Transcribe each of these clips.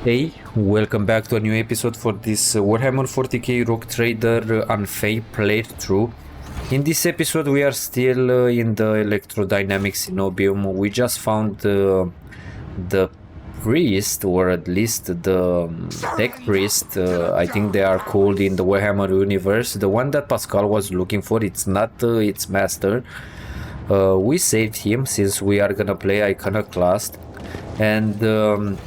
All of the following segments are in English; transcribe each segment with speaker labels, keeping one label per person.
Speaker 1: Hey, welcome back to a new episode for this Warhammer 40k Rogue Trader Unfazed playthrough. In this episode we are still in the electrodynamic Cenobium. We just found the priest, or at least the tech priest, I think they are called in the Warhammer universe. The one that Pascal was looking for, it's not its master. We saved him since we are gonna play Iconoclast. And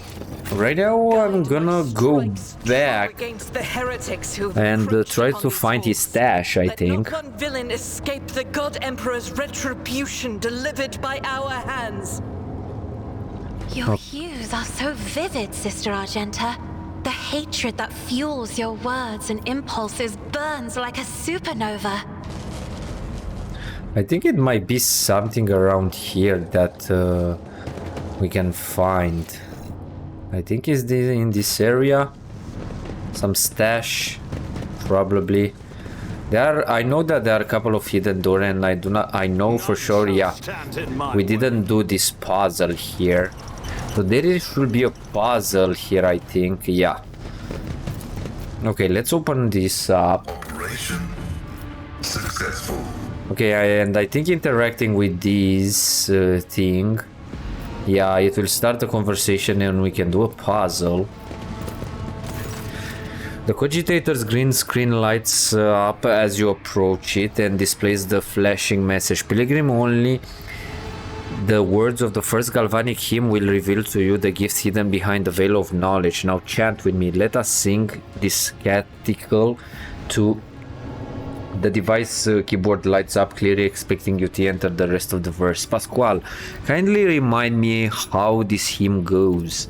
Speaker 1: right now I'm gonna go back and try to find his stash, I think.
Speaker 2: Let not one villain escape the God Emperor's retribution delivered by our hands.
Speaker 3: Your hues are so vivid, Sister Argenta. The hatred that fuels your words and impulses burns like a supernova.
Speaker 1: I think it might be something around here that we can find. I think it's in this area. Some stash, probably. I know that there are a couple of hidden doors, and I know for sure, yeah, we didn't do this puzzle here. So there should be a puzzle here, I think, yeah. Okay, let's open this up.
Speaker 4: Operation successful.
Speaker 1: Okay, and I think interacting with this thing, yeah, it will start a conversation and we can do a puzzle. The cogitator's green screen lights up as you approach it and displays the flashing message. Pilgrim, only the words of the first galvanic hymn will reveal to you the gifts hidden behind the veil of knowledge. Now chant with me. Let us sing this canticle to... The device keyboard lights up, clearly expecting you to enter the rest of the verse. Pascal, kindly remind me how this hymn goes.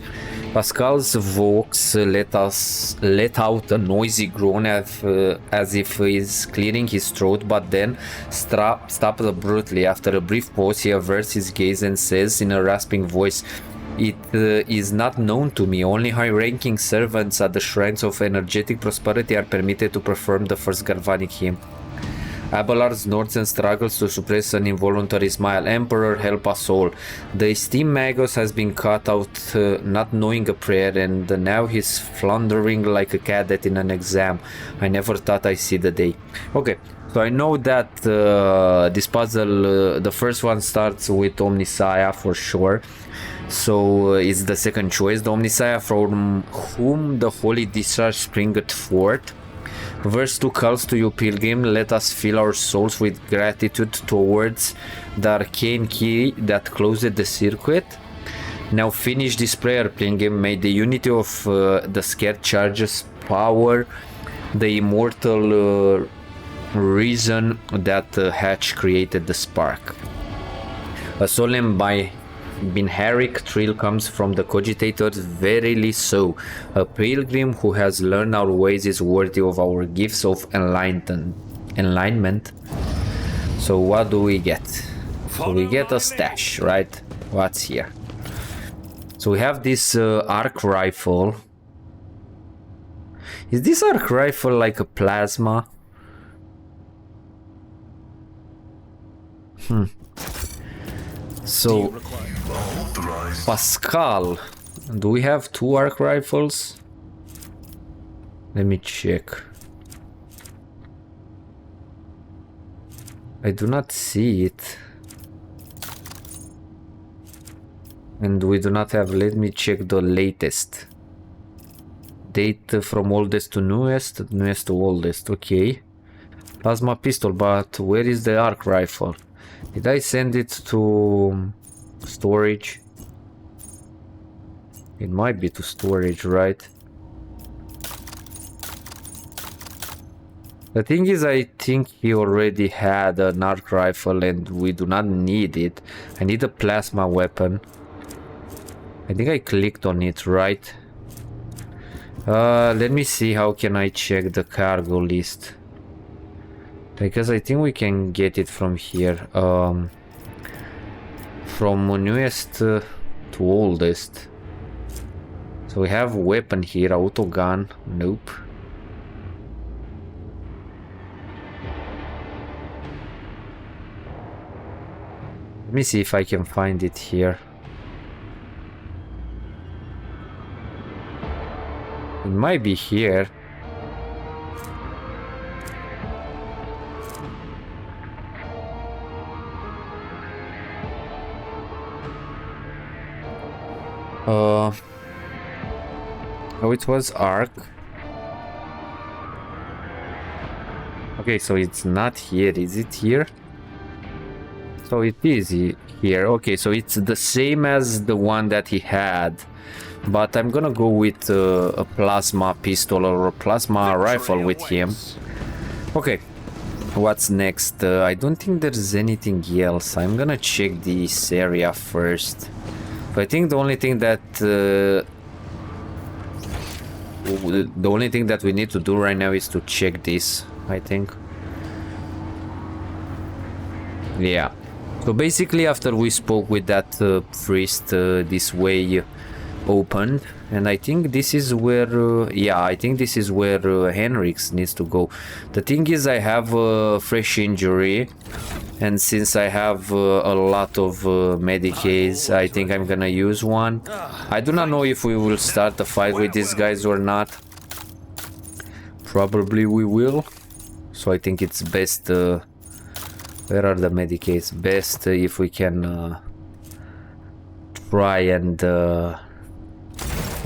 Speaker 1: Pascal's vox let out a noisy groan as if he's clearing his throat, but then stops abruptly. After a brief pause, he averts his gaze and says in a rasping voice, "It is not known to me. Only high-ranking servants at the shrines of energetic prosperity are permitted to perform the first galvanic hymn." Abelard snorts and struggles to suppress an involuntary smile. "Emperor, help us all. The esteemed Magus has been cut out not knowing a prayer, and now he's floundering like a cadet in an exam. I never thought I'd see the day." Okay, so I know that this puzzle, the first one starts with Omnissiah for sure. So it's the second choice, the Omnissiah from whom the holy discharge springeth forth. Verse 2 calls to you, Pilgrim, let us fill our souls with gratitude towards the arcane key that closed the circuit. Now finish this prayer, Pilgrim. May the unity of the scared charges power the immortal reason that Hatch created the spark. A solemn binharic thrill comes from the cogitators. Verily so. A pilgrim who has learned our ways is worthy of our gifts of enlightenment. So what do we get? So we get a stash, right? What's here? So we have this arc rifle. Is this arc rifle like a plasma? So Pascal, do we have two arc rifles? Let me check. I do not see it. And we do not have, let me check the latest. Date from oldest to newest, newest to oldest, okay. Plasma pistol, but where is the arc rifle? Did I send it to storage? It might be to storage, right? The thing is, I think he already had an arc rifle and we do not need it. I need a plasma weapon. I think I clicked on it, right? Let me see how can I check the cargo list. Because I think we can get it from here. From newest to oldest. So we have weapon here, autogun. Nope. Let me see if I can find it here. It might be here. Oh, it was Arc. Okay, so it's not here. Is it here? So it is here. Okay, so it's the same as the one that he had. But I'm gonna go with a plasma pistol or a plasma rifle with him. Okay, what's next? I don't think there's anything else. I'm gonna check this area first. I think the only thing that we need to do right now is to check this, I think. Yeah. So basically, after we spoke with that priest, this way opened, and I think this is where yeah, I think this is where Henrix needs to go. The thing is, I have a fresh injury, and since I have a lot of medicates, I think I'm gonna use one. I do not know if we will start a fight with these guys or not. Probably we will, so I think it's best where are the medicates? Best if we can try and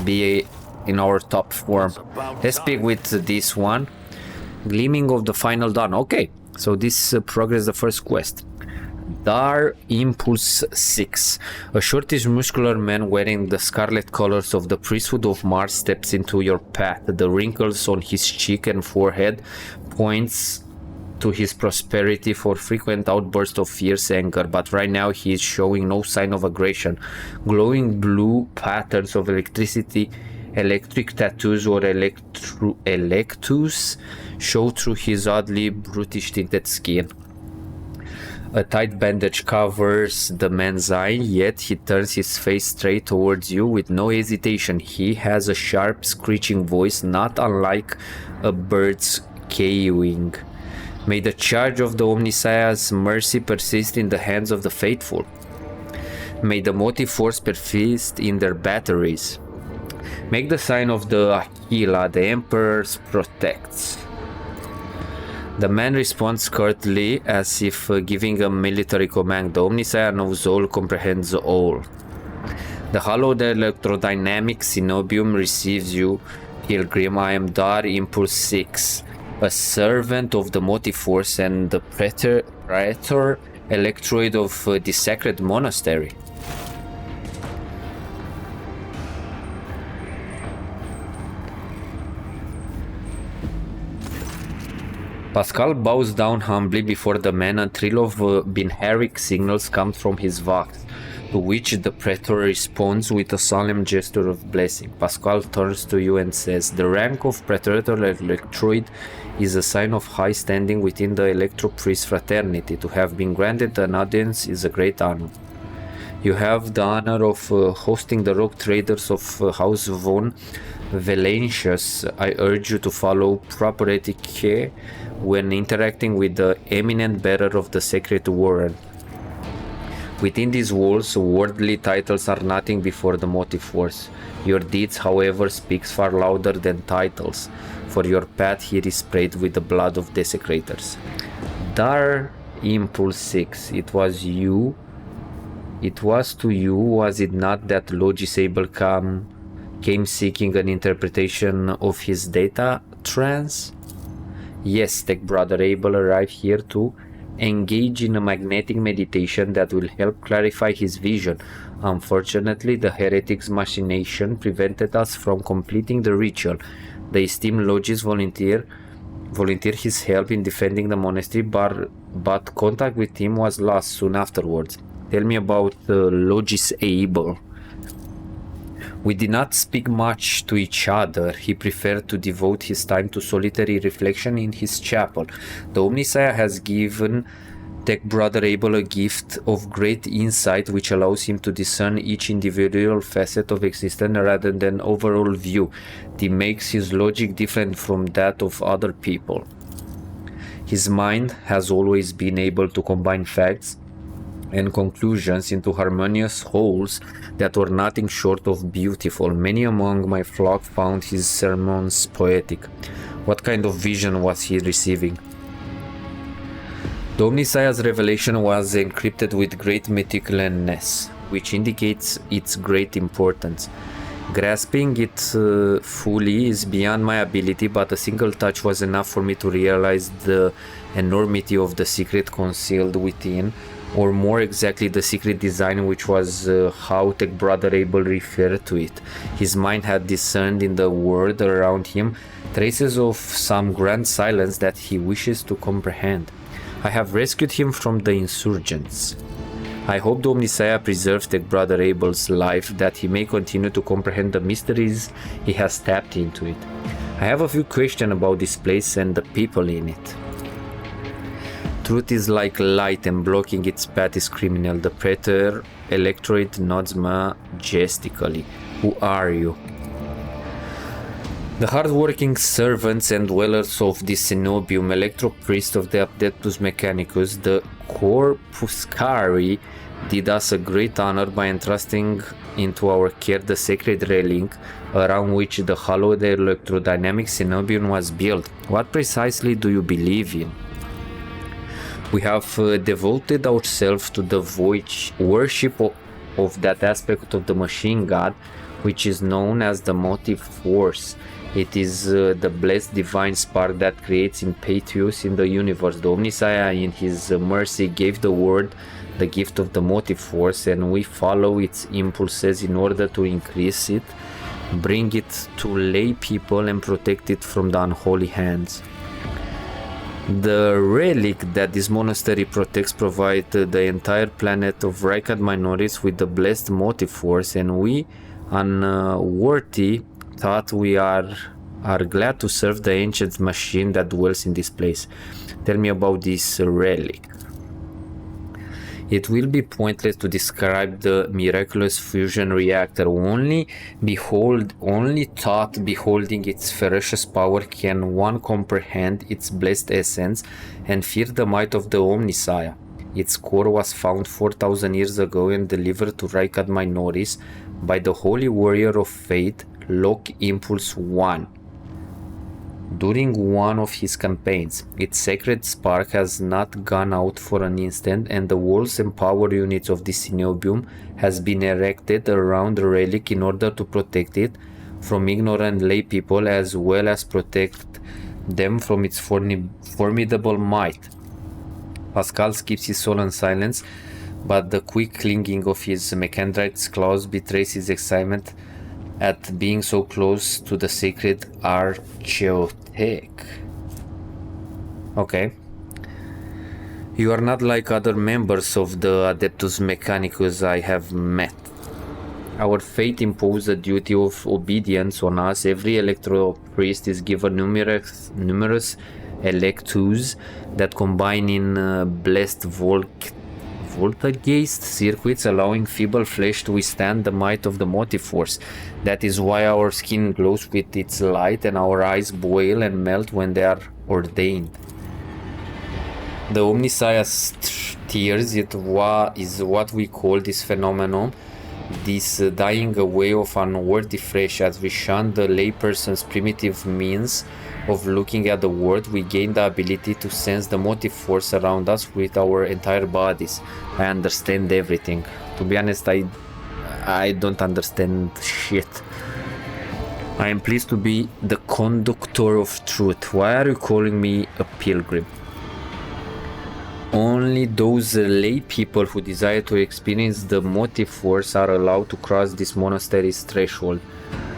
Speaker 1: be in our top form. Let's pick with this one. Gleaming of the Final Dawn. Okay, so this progress the first quest. Dar Impulse 6. A shortish muscular man wearing the scarlet colors of the priesthood of Mars steps into your path. The wrinkles on his cheek and forehead points to his prosperity for frequent outbursts of fierce anger, but right now he is showing no sign of aggression. Glowing blue patterns of electricity, electric tattoos or electus show through his oddly brutish tinted skin. A tight bandage covers the man's eye, yet he turns his face straight towards you with no hesitation. He has a sharp, screeching voice, not unlike a bird's cawing. May the charge of the Omniscia's mercy persist in the hands of the faithful. May the motive force persist in their batteries. Make the sign of the Aquila, the Emperor protects. The man responds curtly, as if giving a military command. The Omniscia knows all, comprehends all. The hallowed electrodynamic Cenobium receives you, Pilgrim. I am Dar Impulse 6. A servant of the motive force and the praetor electroid of the sacred monastery. Pascal bows down humbly before the man. A thrill of binharic signals comes from his vox, to which the praetor responds with a solemn gesture of blessing. Pascal turns to you and says, "The rank of praetor electroid is a sign of high standing within the electro-priest fraternity. To have been granted an audience is a great honor. You have the honor of hosting the rogue traders of House von Valentius. I urge you to follow proper etiquette when interacting with the eminent bearer of the sacred warrant. Within these walls, worldly titles are nothing before the motive force. Your deeds, however, speaks far louder than titles, for your path here is sprayed with the blood of desecrators." Dar Impulse 6, it was you. It was to you, was it not, that Logisable came seeking an interpretation of his data trance? Yes, Tech Brother Abel arrived here to engage in a magnetic meditation that will help clarify his vision. Unfortunately, the heretic's machination prevented us from completing the ritual. The esteemed Logis volunteered his help in defending the monastery, but contact with him was lost soon afterwards. Tell me about Logis Abel. We did not speak much to each other. He preferred to devote his time to solitary reflection in his chapel. The Omniscia has given Tech Brother Abel a gift of great insight, which allows him to discern each individual facet of existence rather than overall view. This makes his logic different from that of other people. His mind has always been able to combine facts and conclusions into harmonious wholes that were nothing short of beautiful. Many among my flock found his sermons poetic. What kind of vision was he receiving? The Omniscia's revelation was encrypted with great meticulousness, which indicates its great importance. Grasping it fully is beyond my ability, but a single touch was enough for me to realize the enormity of the secret concealed within, or more exactly the secret design, which was how Tech Brother Abel referred to it. His mind had discerned in the world around him traces of some grand silence that he wishes to comprehend. I have rescued him from the insurgents. I hope the Omnissiah preserves Tech Brother Abel's life, that he may continue to comprehend the mysteries he has tapped into it. I have a few questions about this place and the people in it. Truth is like light, and blocking its path is criminal. The Praetor Electorate nods majestically. Who are you? The hard-working servants and dwellers of the Cenobium, Electro-Priest of the Adeptus Mechanicus, the Corpuscari, did us a great honor by entrusting into our care the sacred relic around which the hallowed electrodynamic Cenobium was built. What precisely do you believe in? We have devoted ourselves to the worship of that aspect of the machine god, which is known as the motive force. It is the blessed divine spark that creates impetus in the universe. The Omnissiah in his mercy gave the world the gift of the motive force, and we follow its impulses in order to increase it, bring it to lay people, and protect it from the unholy hands. The relic that this monastery protects provides the entire planet of Rykad minorities with the blessed motive force, and we, unworthy, thought we are glad to serve the ancient machine that dwells in this place. Tell me about this relic. It will be pointless to describe the miraculous fusion reactor. Only thought beholding its ferocious power can one comprehend its blessed essence and fear the might of the Omnissiah. Its core was found 4,000 years ago and delivered to Rykad minorities by the holy warrior of faith, Lok Impulse 1. During one of his campaigns, its sacred spark has not gone out for an instant, and the walls and power units of the Cenobium has been erected around the relic in order to protect it from ignorant lay people, as well as protect them from its formidable might. Pascal keeps his soul in silence, but the quick clinking of his Mechandrite's claws betrays his excitement at being so close to the sacred Archeotech. Okay. You are not like other members of the Adeptus Mechanicus I have met. Our fate imposed a duty of obedience on us. Every electro priest is given numerous electus that combine in blessed voltagast circuits, allowing feeble flesh to withstand the might of the motive force. That is why our skin glows with its light and our eyes boil and melt when they are ordained. The Omnissiah's tears is what we call this phenomenon, this dying away of unworthy flesh. As we shun the layperson's primitive means of looking at the world, we gain the ability to sense the motive force around us with our entire bodies. I understand everything. To be honest, I don't understand shit. I am pleased to be the conductor of truth. Why are you calling me a pilgrim? Only those lay people who desire to experience the motive force are allowed to cross this monastery's threshold.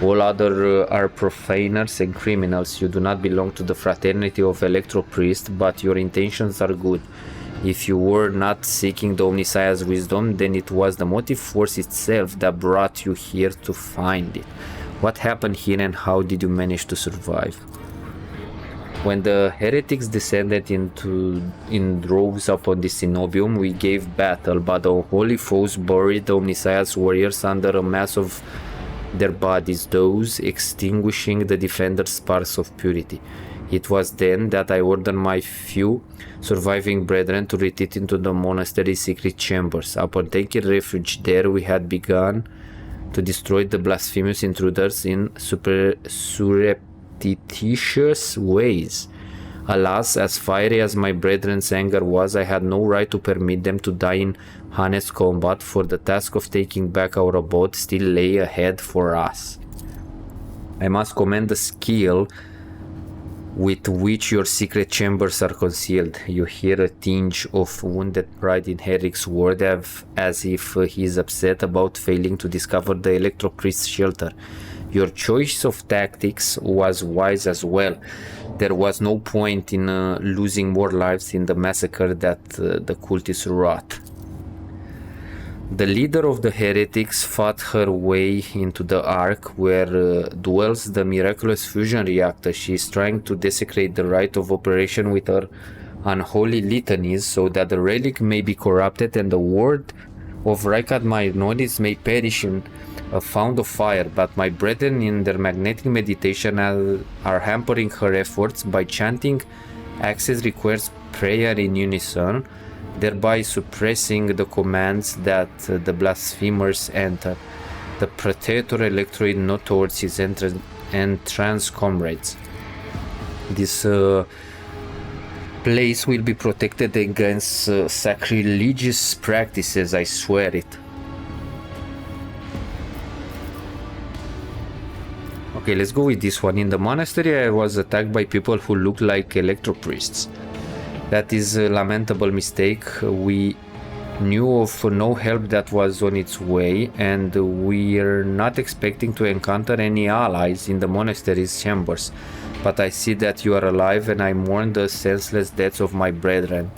Speaker 1: All other are profaners and criminals. You do not belong to the fraternity of Electro Priests, but your intentions are good. If you were not seeking the Omnissiah's wisdom, then it was the motive force itself that brought you here to find it. What happened here and how did you manage to survive? When the heretics descended in droves upon the Cenobium, we gave battle, but the holy foes buried the Omnissiah's warriors under a mass of their bodies, those extinguishing the defender's sparks of purity. It was then that I ordered my few surviving brethren to retreat into the monastery's secret chambers. Upon taking refuge there, we had begun to destroy the blasphemous intruders in surreptitious ways. Alas, as fiery as my brethren's anger was, I had no right to permit them to die in honest combat, for the task of taking back our abode still lay ahead for us. I must commend the skill with which your secret chambers are concealed. You hear a tinge of wounded pride in Herrick's word, as if he is upset about failing to discover the Electro-Priest's shelter. Your choice of tactics was wise as well. There was no point in losing more lives in the massacre that the cultists wrought. The leader of the heretics fought her way into the Ark, where dwells the miraculous fusion reactor. She is trying to desecrate the rite of operation with her unholy litanies, so that the relic may be corrupted and the word of Rykard minorities may perish in a fount of fire. But my brethren in their magnetic meditation are hampering her efforts by chanting access requires prayer in unison, thereby suppressing the commands that the blasphemers enter. The Praetor Electroid not towards his trans comrades. This place will be protected against sacrilegious practices, I swear it. Okay, let's go with this one. In the monastery, I was attacked by people who looked like electro-priests. That is a lamentable mistake. We knew of no help that was on its way, and we're not expecting to encounter any allies in the monastery's chambers. But I see that you are alive, and I mourn the senseless deaths of my brethren.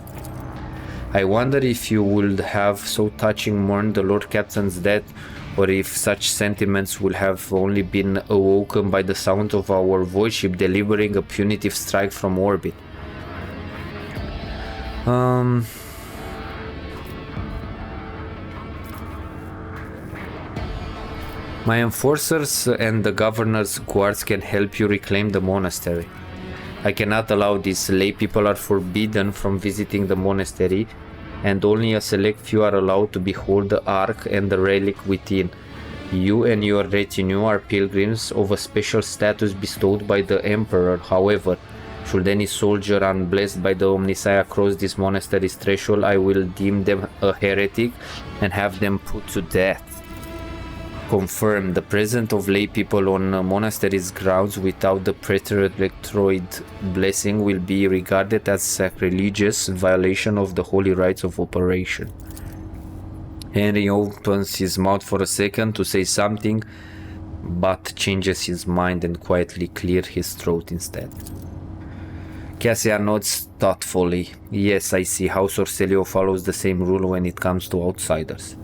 Speaker 1: I wonder if you would have so touching mourned the Lord Captain's death, or if such sentiments will have only been awoken by the sound of our void ship delivering a punitive strike from orbit. My enforcers and the governor's guards can help you reclaim the monastery. I cannot allow this. Lay people are forbidden from visiting the monastery, and only a select few are allowed to behold the Ark and the relic within. You and your retinue are pilgrims of a special status bestowed by the Emperor. However, should any soldier unblessed by the Omnissiah cross this monastery's threshold, I will deem them a heretic and have them put to death. Confirm. The presence of lay people on monastery's grounds without the Praetor Electroid blessing will be regarded as sacrilegious violation of the holy rites of operation. Henry opens his mouth for a second to say something, but changes his mind and quietly clears his throat instead. Cassia nods thoughtfully. Yes, I see how Sorcelio follows the same rule when it comes to outsiders.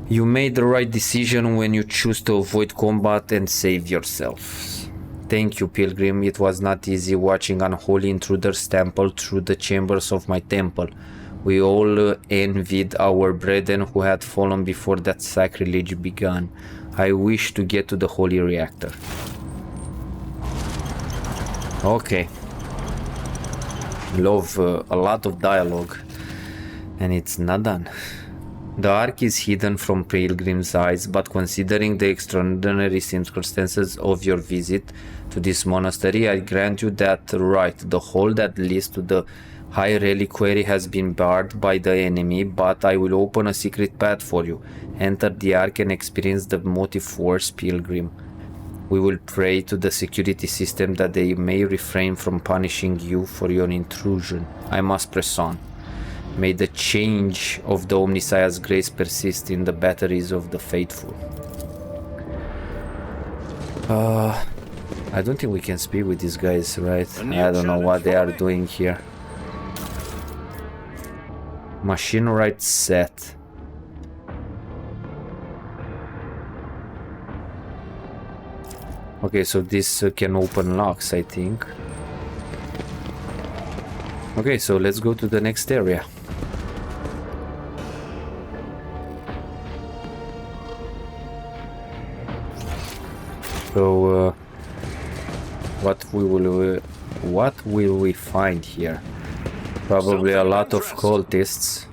Speaker 1: You made the right decision when you choose to avoid combat and save yourself. Thank you, Pilgrim. It was not easy watching unholy intruders stample through the chambers of my temple. We all envied our brethren who had fallen before that sacrilege began. I wish to get to the holy reactor. Okay. Love a lot of dialogue, and it's not done. The Ark is hidden from pilgrims' eyes, but considering the extraordinary circumstances of your visit to this monastery, I grant you that right. The hole that leads to the high reliquary has been barred by the enemy, but I will open a secret path for you. Enter the Ark and experience the motive force, Pilgrim. We will pray to the security system that they may refrain from punishing you for your intrusion. I must press on. May the change of the Omnissiah's grace persist in the batteries of the faithful. I don't think we can speak with these guys, right? I don't know what they are doing here. Machine right set. Okay, so this can open locks, I think. Okay, so let's go to the next area. So, What will we find here? Probably a lot of cultists.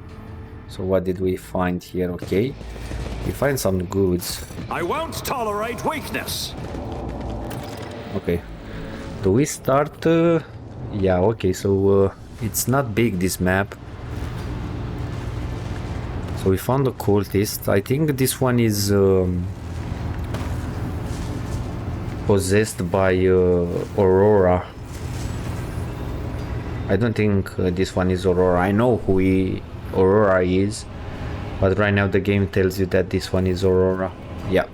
Speaker 1: So what did we find here? Okay, we find some goods.
Speaker 5: I won't tolerate weakness.
Speaker 1: Okay, do we start? Yeah, okay, so it's not big, this map. So we found a cultist. I think this one is possessed by Aurora. I don't think this one is Aurora. I know who Aurora is, but right now the game tells you that this one is Aurora. Yeah.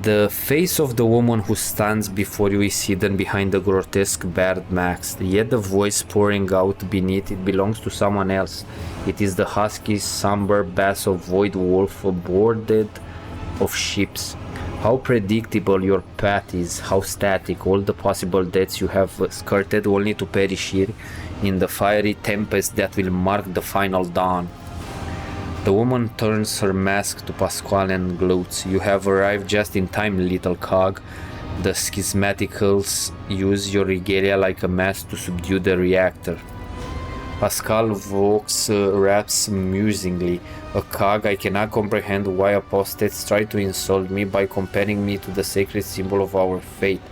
Speaker 1: The face of the woman who stands before you is hidden behind the grotesque bard mask, yet the voice pouring out beneath it belongs to someone else. It is the husky, somber bass of Void Wolf, boarded of ships. How predictable your path is, how static, all the possible deaths you have skirted only to perish here in the fiery tempest that will mark the final dawn. The woman turns her mask to Pasquale and gloats. You have arrived just in time, little cog. The schismaticals use your regalia like a mask to subdue the reactor. Pascal Vaux raps musingly. A cog, I cannot comprehend why apostates try to insult me by comparing me to the sacred symbol of our faith.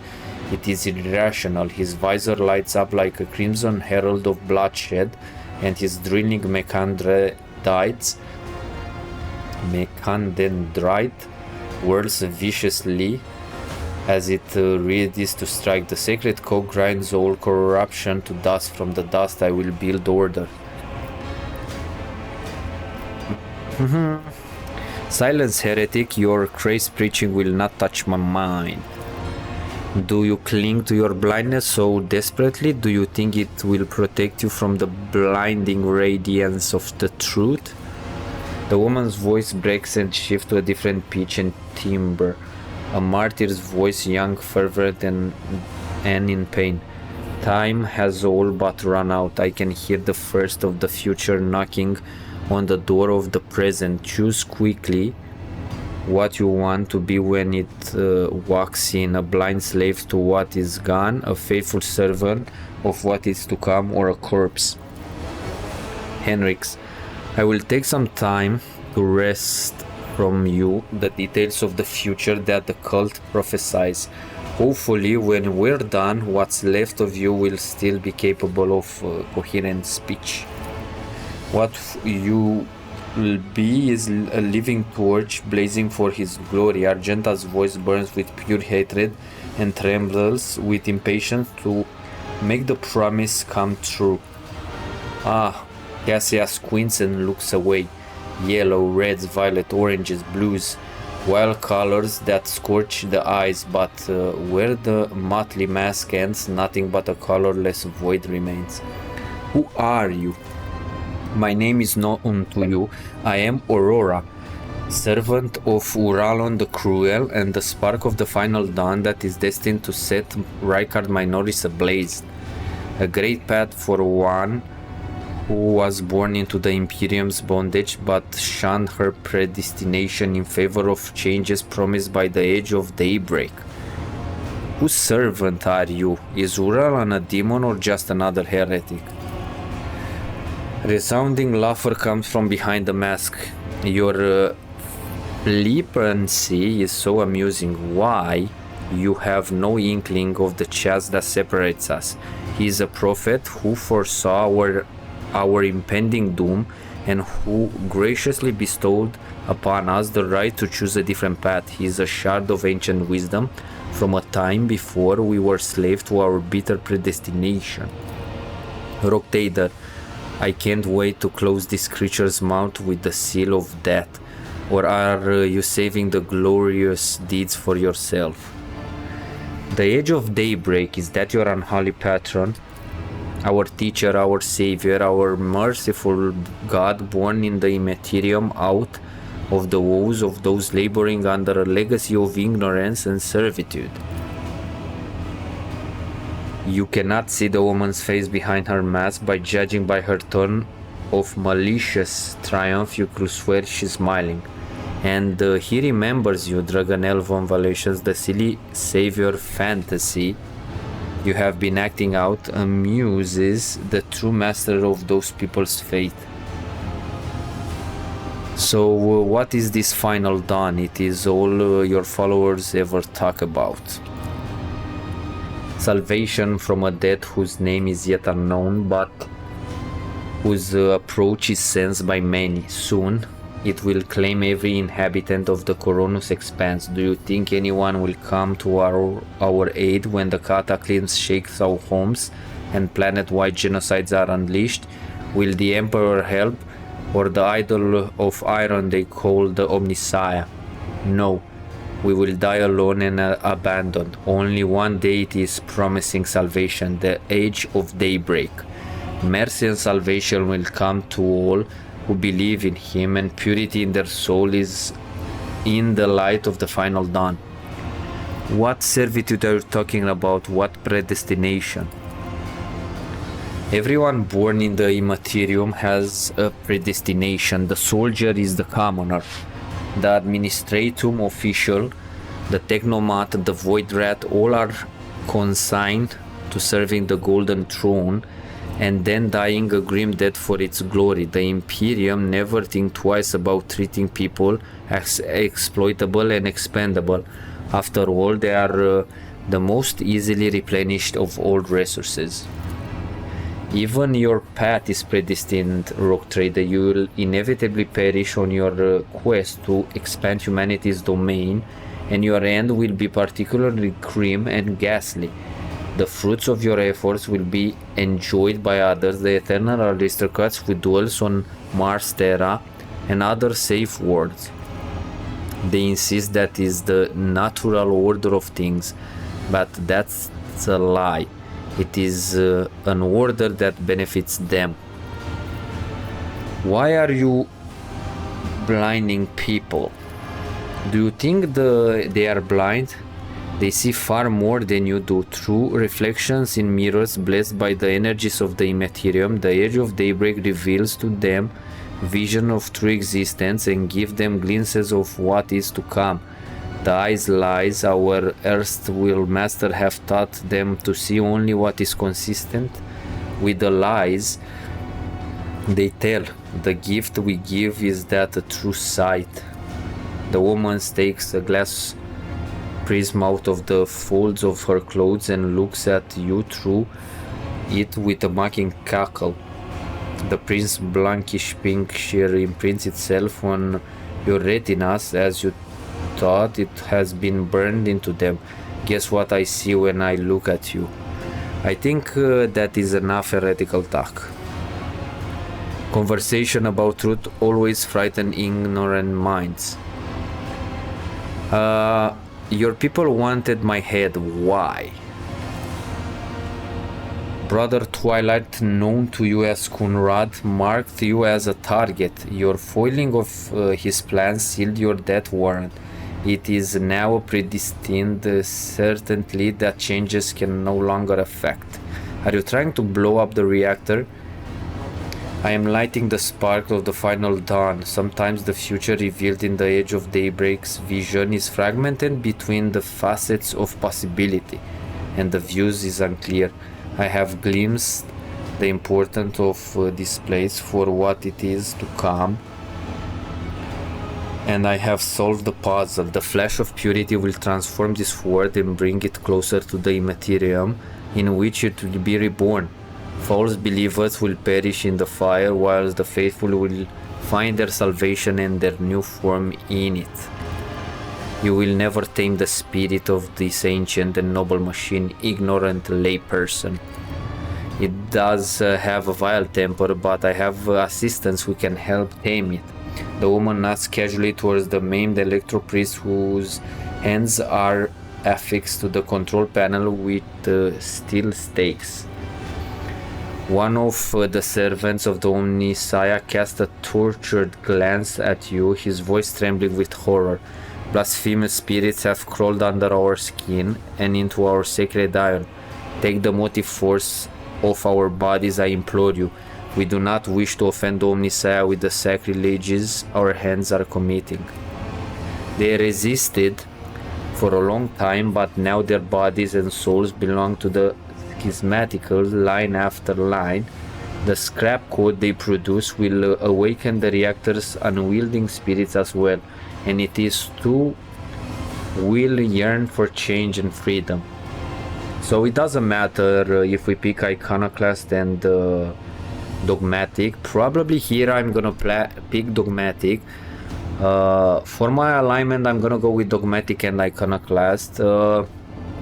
Speaker 1: It is irrational. His visor lights up like a crimson herald of bloodshed, and his drilling mechandrites whirls viciously as it readies to strike. The sacred cog grinds all corruption to dust. From the dust I will build order. Silence, heretic, your crazed preaching will not touch my mind. Do you cling to your blindness so desperately? Do you think it will protect you from the blinding radiance of the truth? The woman's voice breaks and shifts to a different pitch and timbre. A martyr's voice, young, fervent, and in pain. Time has all but run out. I can hear the first of the future knocking on the door of the present. Choose quickly what you want to be when it walks in. A blind slave to what is gone, a faithful servant of what is to come, or a corpse. Henrix, I will take some time to wrest from you the details of the future that the cult prophesies. Hopefully, when we're done, what's left of you will still be capable of coherent speech. What you will be is a living torch blazing for his glory. Argenta's voice burns with pure hatred and trembles with impatience to make the promise come true. Ah, Cassia squints and looks away. Yellow, reds, violet, oranges, blues, wild colors that scorch the eyes, but where the motley mask ends, nothing but a colorless void remains. Who are you? My name is known to you. I am Aurora, servant of Uralon the Cruel and the spark of the final dawn that is destined to set Rykard Minoris ablaze. A great path for one who was born into the Imperium's bondage but shunned her predestination in favor of changes promised by the Age of Daybreak. Whose servant are you? Is Uralon a demon or just another heretic? Resounding laughter comes from behind the mask. Your flippancy is so amusing. Why? You have no inkling of the chasm that separates us. He is a prophet who foresaw our impending doom and who graciously bestowed upon us the right to choose a different path. He is a shard of ancient wisdom from a time before we were slaves to our bitter predestination. Roctader, I can't wait to close this creature's mouth with the seal of death. Or are you saving the glorious deeds for yourself? The Age of Daybreak, is that your unholy patron? Our teacher, our savior, our merciful God born in the Immaterium out of the woes of those laboring under a legacy of ignorance and servitude. You cannot see the woman's face behind her mask. By judging by her tone of malicious triumph, you could swear she's smiling. And he remembers you, Dragonel von Valations, the silly savior fantasy you have been acting out amuses the true master of those people's fate. So what is this final dawn? It is all your followers ever talk about. Salvation from a death whose name is yet unknown, but whose approach is sensed by many. Soon, it will claim every inhabitant of the Coronus Expanse. Do you think anyone will come to our aid when the cataclysm shakes our homes and planet-wide genocides are unleashed? Will the Emperor help, or the idol of iron they call the Omnissiah? No, we will die alone and abandoned. Only one deity is promising salvation, the Age of Daybreak. Mercy and salvation will come to all who believe in him, and purity in their soul is in the light of the final dawn. What servitude are you talking about? What predestination? Everyone born in the Immaterium has a predestination. The soldier is the commoner, the administratum official, the technomat, the void rat, all are consigned to serving the golden throne and then dying a grim death for its glory. The Imperium never think twice about treating people as exploitable and expendable. After all, they are the most easily replenished of all resources. Even your path is predestined, Rogue Trader. You will inevitably perish on your quest to expand humanity's domain, and your end will be particularly grim and ghastly. The fruits of your efforts will be enjoyed by others, the eternal aristocrats who dwells on Mars Terra and other safe worlds. They insist that is the natural order of things, but that's a lie. It is an order that benefits them. Why are you blinding people? Do you think they are blind? They see far more than you do. Through reflections in mirrors blessed by the energies of the Immaterium, the Age of Daybreak reveals to them vision of true existence and give them glimpses of what is to come. The eyes lies our erstwhile master have taught them to see only what is consistent with the lies they tell. The gift we give is that a true sight. The woman takes a glass prism out of the folds of her clothes and looks at you through it with a mocking cackle. The prism's blankish pink sheer imprints itself on your retinas as you thought it has been burned into them. Guess what I see when I look at you? I think that is enough heretical talk. Conversation about truth always frighten ignorant minds. Your people wanted my head. Why? Brother Twilight, known to you as Kunrad, marked you as a target. Your foiling of his plans sealed your death warrant. It is now predestined certainly that changes can no longer affect. Are you trying to blow up the reactor? I am lighting the spark of the final dawn. Sometimes the future revealed in the Age of Daybreak's vision is fragmented between the facets of possibility, and the views is unclear. I have glimpsed the importance of this place for what it is to come, and I have solved the puzzle. The flash of purity will transform this world and bring it closer to the Immaterium, in which it will be reborn. False believers will perish in the fire, while the faithful will find their salvation and their new form in it. You will never tame the spirit of this ancient and noble machine, ignorant layperson. It does have a vile temper, but I have assistants who can help tame it. The woman nods casually towards the maimed electro-priest whose hands are affixed to the control panel with steel stakes. One of the servants of the Omnissiah cast a tortured glance at you, his voice trembling with horror. Blasphemous spirits have crawled under our skin and into our sacred iron. Take the motive force off our bodies, I implore you. We do not wish to offend the Omnissiah with the sacrileges our hands are committing. They resisted for a long time, but now their bodies and souls belong to the schematical line after line. The scrap code they produce will awaken the reactor's unwielding spirits as well, and it is too will yearn for change and freedom. So it doesn't matter if we pick Iconoclast and Dogmatic. Probably here I'm gonna pick Dogmatic. For my alignment I'm gonna go with Dogmatic and Iconoclast.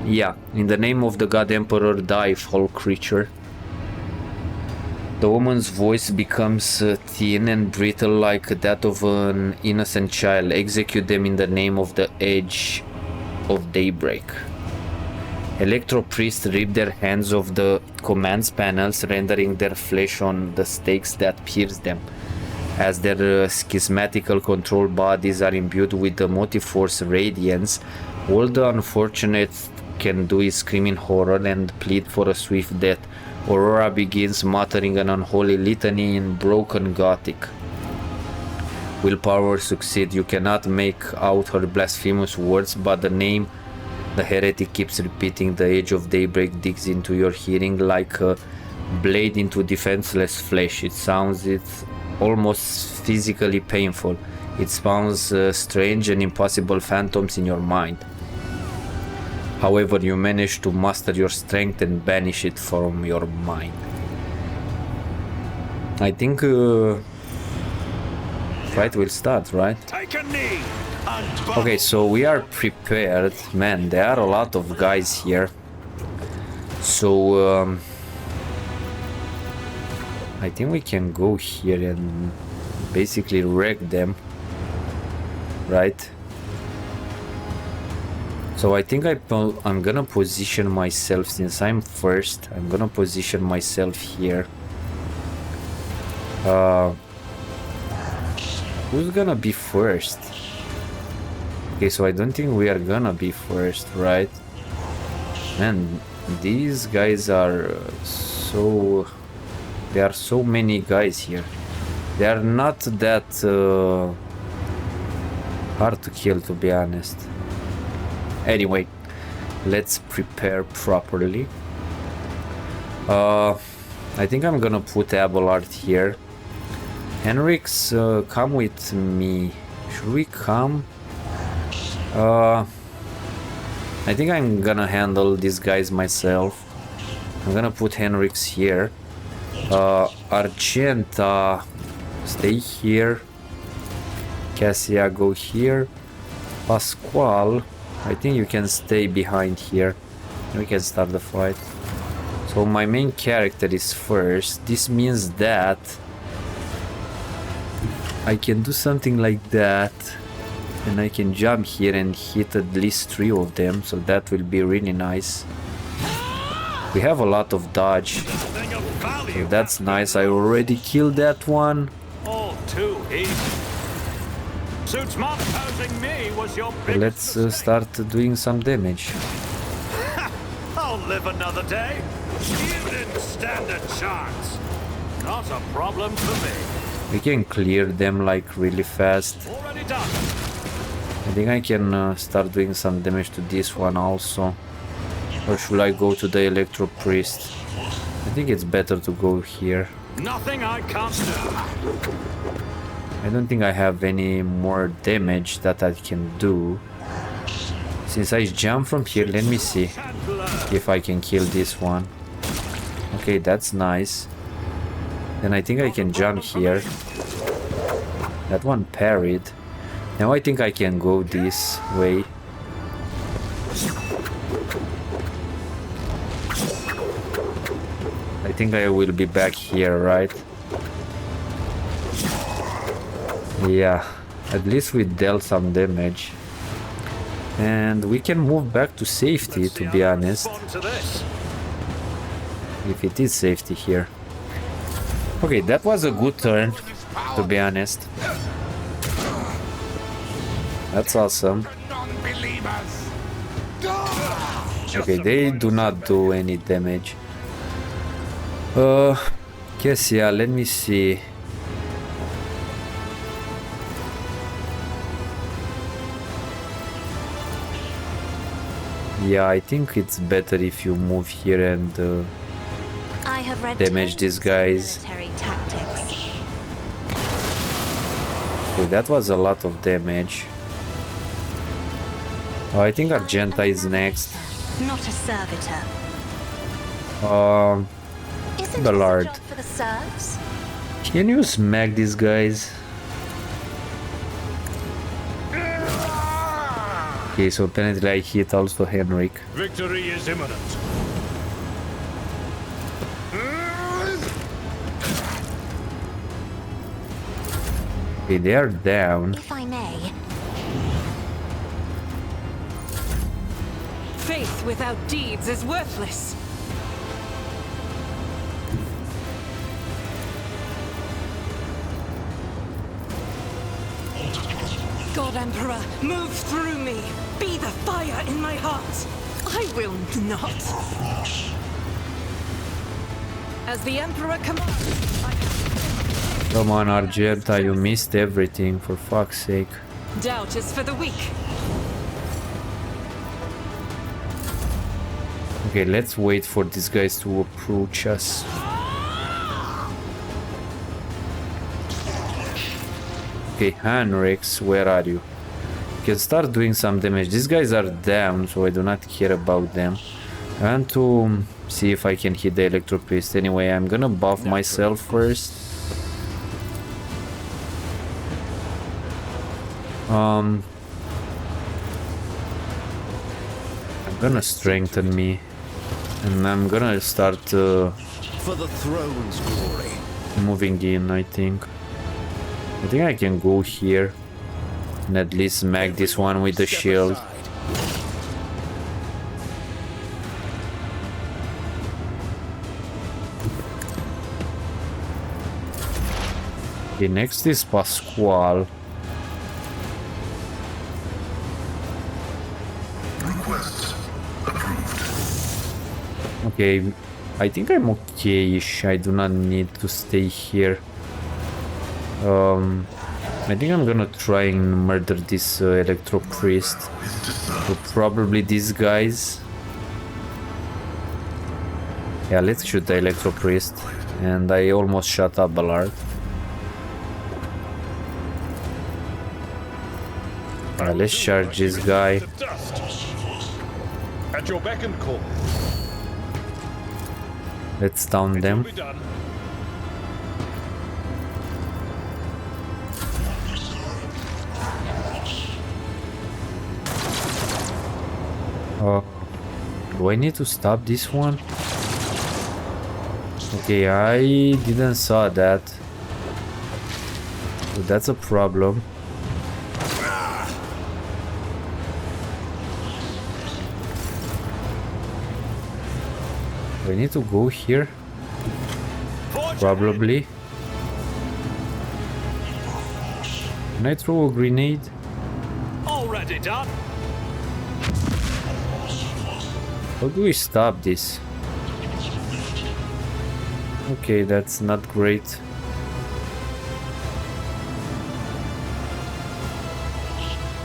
Speaker 1: Yeah, in the name of the God Emperor, die, foul creature. The woman's voice becomes thin and brittle like that of an innocent child. Execute them in the name of the Edge of Daybreak. Electro priests rip their hands off the commands panels, rendering their flesh on the stakes that pierce them. As their schismatical control bodies are imbued with the multi-force radiance, all the unfortunate can do is scream in horror and plead for a swift death. Aurora begins muttering an unholy litany in broken Gothic. Will power succeed? You cannot make out her blasphemous words, but the name the heretic keeps repeating. The Age of Daybreak digs into your hearing like a blade into defenseless flesh. It sounds almost physically painful. It spawns strange and impossible phantoms in your mind. However, you manage to muster your strength and banish it from your mind. I think fight will start, right?
Speaker 5: Take a knee.
Speaker 1: Okay, so we are prepared. Man, there are a lot of guys here. So I think we can go here and basically wreck them, right? So I think I'm gonna position myself, since I'm first, I'm gonna position myself here. Who's gonna be first? Okay, so I don't think we are gonna be first, right? Man, these guys are so... There are so many guys here. They are not that hard to kill, to be honest. Anyway, let's prepare properly. I think I'm gonna put Abelard here. Henrix, come with me. Should we come? I think I'm gonna handle these guys myself. I'm gonna put Henrix here. Argenta, stay here. Cassia, go here. Pasquale, I think you can stay behind here. We can start the fight. So my main character is first. This means that I can do something like that, and I can jump here and hit at least 3 of them, so that will be really nice. We have a lot of dodge, so that's nice. I already killed that one.
Speaker 5: All too easy. Suits not opposing me was your
Speaker 1: So
Speaker 5: biggest
Speaker 1: let's start doing some damage.
Speaker 5: I'll live another day. You didn't stand a chance. Not a problem for me.
Speaker 1: We can clear them like really fast.
Speaker 5: Already done.
Speaker 1: I think I can start doing some damage to this one also. Or should I go to the Electro Priest? I think it's better to go here.
Speaker 5: Nothing I can't do.
Speaker 1: I don't think I have any more damage that I can do. Since I jump from here, let me see if I can kill this one. Okay, that's nice. Then I think I can jump here. That one parried. Now I think I can go this way. I think I will be back here, right? Yeah, at least we dealt some damage. And we can move back to safety, to be honest. If it is safety here. Okay, that was a good turn, to be honest. That's awesome. Okay, they do not do any damage. Yes, yeah, let me see. Yeah, I think it's better if you move here and
Speaker 3: I have read
Speaker 1: damage these
Speaker 3: tales of
Speaker 1: guys.
Speaker 3: military tactics.
Speaker 1: Okay, that was a lot of damage. Oh, I think Argenta is next.
Speaker 3: Not a servitor. Isn't
Speaker 1: Ballard.
Speaker 3: this a job for the serfs?
Speaker 1: Can you smack these guys? Okay, so apparently I hit also Henrik.
Speaker 5: Victory is imminent.
Speaker 1: Okay, they are down.
Speaker 3: If I may,
Speaker 2: Faith without deeds is worthless. God Emperor, move through me. Be the fire in my heart. I will not. As the Emperor commands, I
Speaker 1: Come on, Argenta, you missed everything, for fuck's sake.
Speaker 2: doubt is for the weak.
Speaker 1: Okay, let's wait for these guys to approach us. Okay, Henriks, where are you? You can start doing some damage. These guys are down, so I do not care about them. I want to see if I can hit the Electro Priest. Anyway, I'm gonna buff myself first. I'm gonna strengthen me, and I'm gonna start
Speaker 5: For the throne's glory.
Speaker 1: moving in, I think. I think I can go here and at least smack this one with the
Speaker 5: Step
Speaker 1: shield.
Speaker 5: aside.
Speaker 1: Okay, next is Pasquale.
Speaker 4: Request approved.
Speaker 1: Okay, I think I'm okay-ish. I do not need to stay here. I think I'm gonna try and murder this Electro Priest. So probably these guys. Yeah, let's shoot the Electro Priest. And I almost shot up Ballard. Let's charge this guy.
Speaker 5: To dust. At your beck and call.
Speaker 1: Let's down them.
Speaker 5: Be done.
Speaker 1: Do I need to stop this one? Okay, I didn't saw that. So that's a problem. Do I need to go here? Probably. Can I throw a grenade?
Speaker 5: Already done.
Speaker 1: How do we stop this? Okay, that's not great.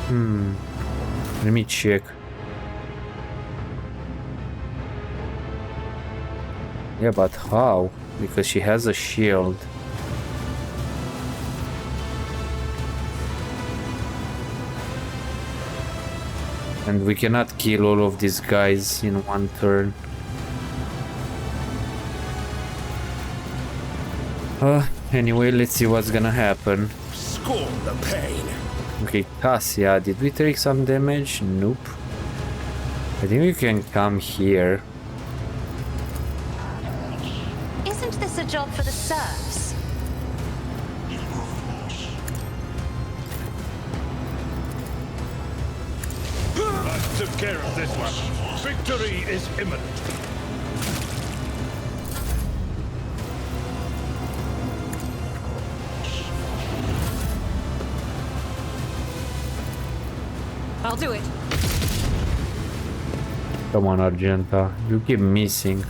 Speaker 1: Let me check. Yeah, but how? Because she has a shield. And we cannot kill all of these guys in one turn. Anyway, let's see what's gonna happen.
Speaker 5: Scorn the pain.
Speaker 1: Okay, Cassia, did we take some damage? Nope. I think we can come here.
Speaker 3: isn't this a job for the serfs?
Speaker 5: I took care of this one. Victory is imminent.
Speaker 2: I'll do it.
Speaker 1: Come on, Argenta. You keep missing.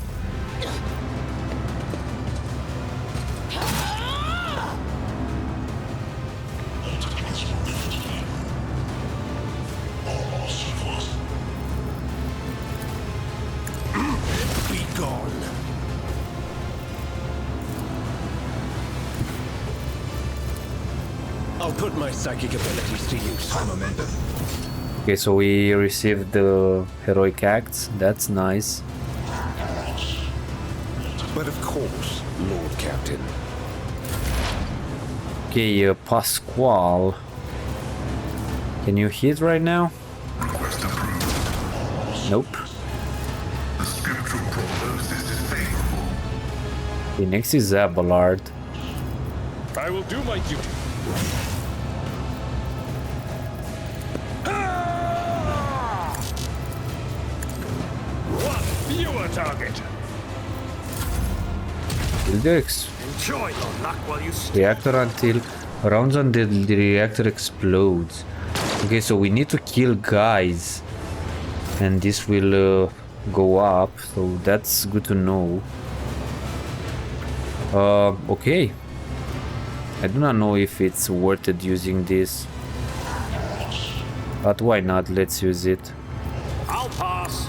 Speaker 6: gone. I'll put my psychic abilities to use.
Speaker 4: Pyromancer.
Speaker 1: Okay, so we received the heroic acts. That's nice.
Speaker 6: But of course, Lord Captain.
Speaker 1: Okay, Pasquale. Can you hit right now?
Speaker 4: Request approved.
Speaker 1: Nope.
Speaker 4: The scriptural prognosis is favorable.
Speaker 1: Okay, next is Abelard.
Speaker 5: I will do my duty. One fewer target.
Speaker 1: Kill the
Speaker 5: Enjoy your luck while you
Speaker 1: reactor until rounds until the reactor explodes. Okay, so we need to kill guys, and this will go up. So that's good to know. Okay. I do not know if it's worth it using this, but why not? Let's use it.
Speaker 5: I'll pass.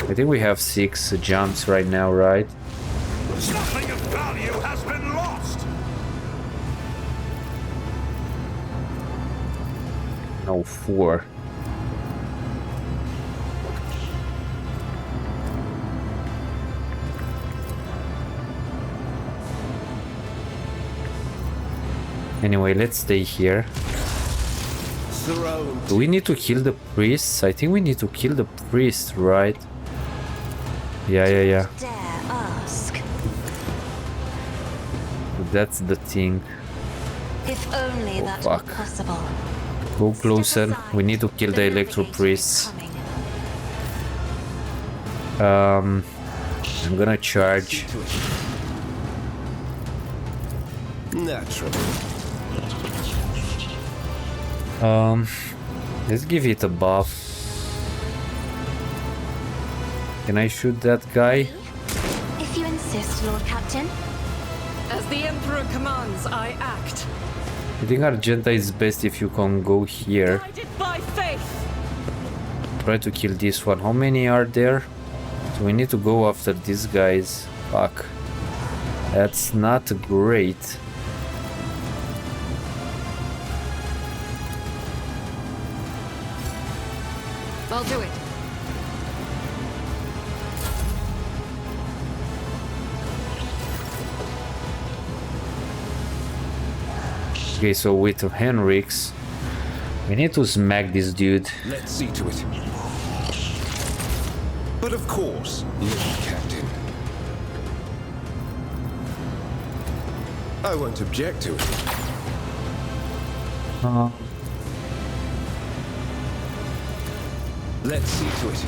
Speaker 1: I think we have 6 jumps right now, right?
Speaker 5: Nothing of value has been lost.
Speaker 1: No, 4. Anyway, let's stay here.
Speaker 6: Throne.
Speaker 1: Do we need to kill the priests? I think we need to kill the priest, right? Yeah.
Speaker 3: Dare ask.
Speaker 1: That's the thing.
Speaker 3: If only
Speaker 1: Oh,
Speaker 3: that
Speaker 1: fuck.
Speaker 3: were possible.
Speaker 1: Go closer.
Speaker 3: Step aside.
Speaker 1: We need to kill the electro
Speaker 3: navigator is
Speaker 1: priests.
Speaker 3: coming.
Speaker 1: I'm gonna charge.
Speaker 6: Naturally.
Speaker 1: Let's give it a buff. Can I shoot that guy?
Speaker 3: If you insist, Lord Captain.
Speaker 2: As the Emperor commands, I act.
Speaker 1: I think Argenta is best if you can go here.
Speaker 2: Guided by faith.
Speaker 1: Try to kill this one. How many are there? So we need to go after these guys. Fuck. That's not great.
Speaker 2: I'll do it.
Speaker 1: Okay, so with Henrik's, we need to smack this dude.
Speaker 6: Let's see to it. But of course, Lord Captain. I won't object to it. Let's see to it.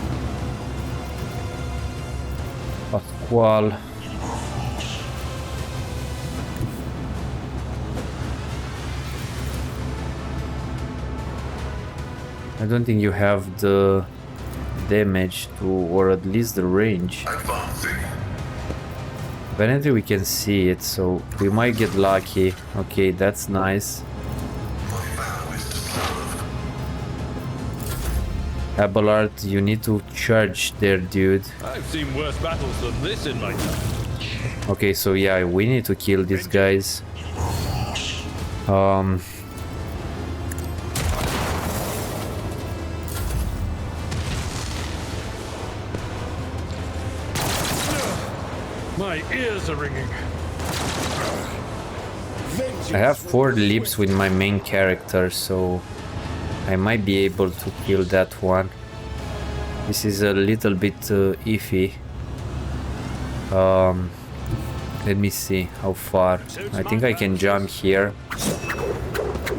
Speaker 1: Pasquale. I don't think you have the damage to, or at least the range.
Speaker 4: Advancing.
Speaker 1: Apparently we can see it, so we might get lucky. Okay, that's nice.
Speaker 4: My vow is to serve.
Speaker 1: Abelard, you need to charge there, dude.
Speaker 5: I've seen worse battles than this in my time.
Speaker 1: Okay, so yeah, we need to kill these guys.
Speaker 5: My ears are ringing.
Speaker 1: I have 4 lips with my main character, so I might be able to kill that one. This is a little bit iffy. Let me see how far. I think I can jump here.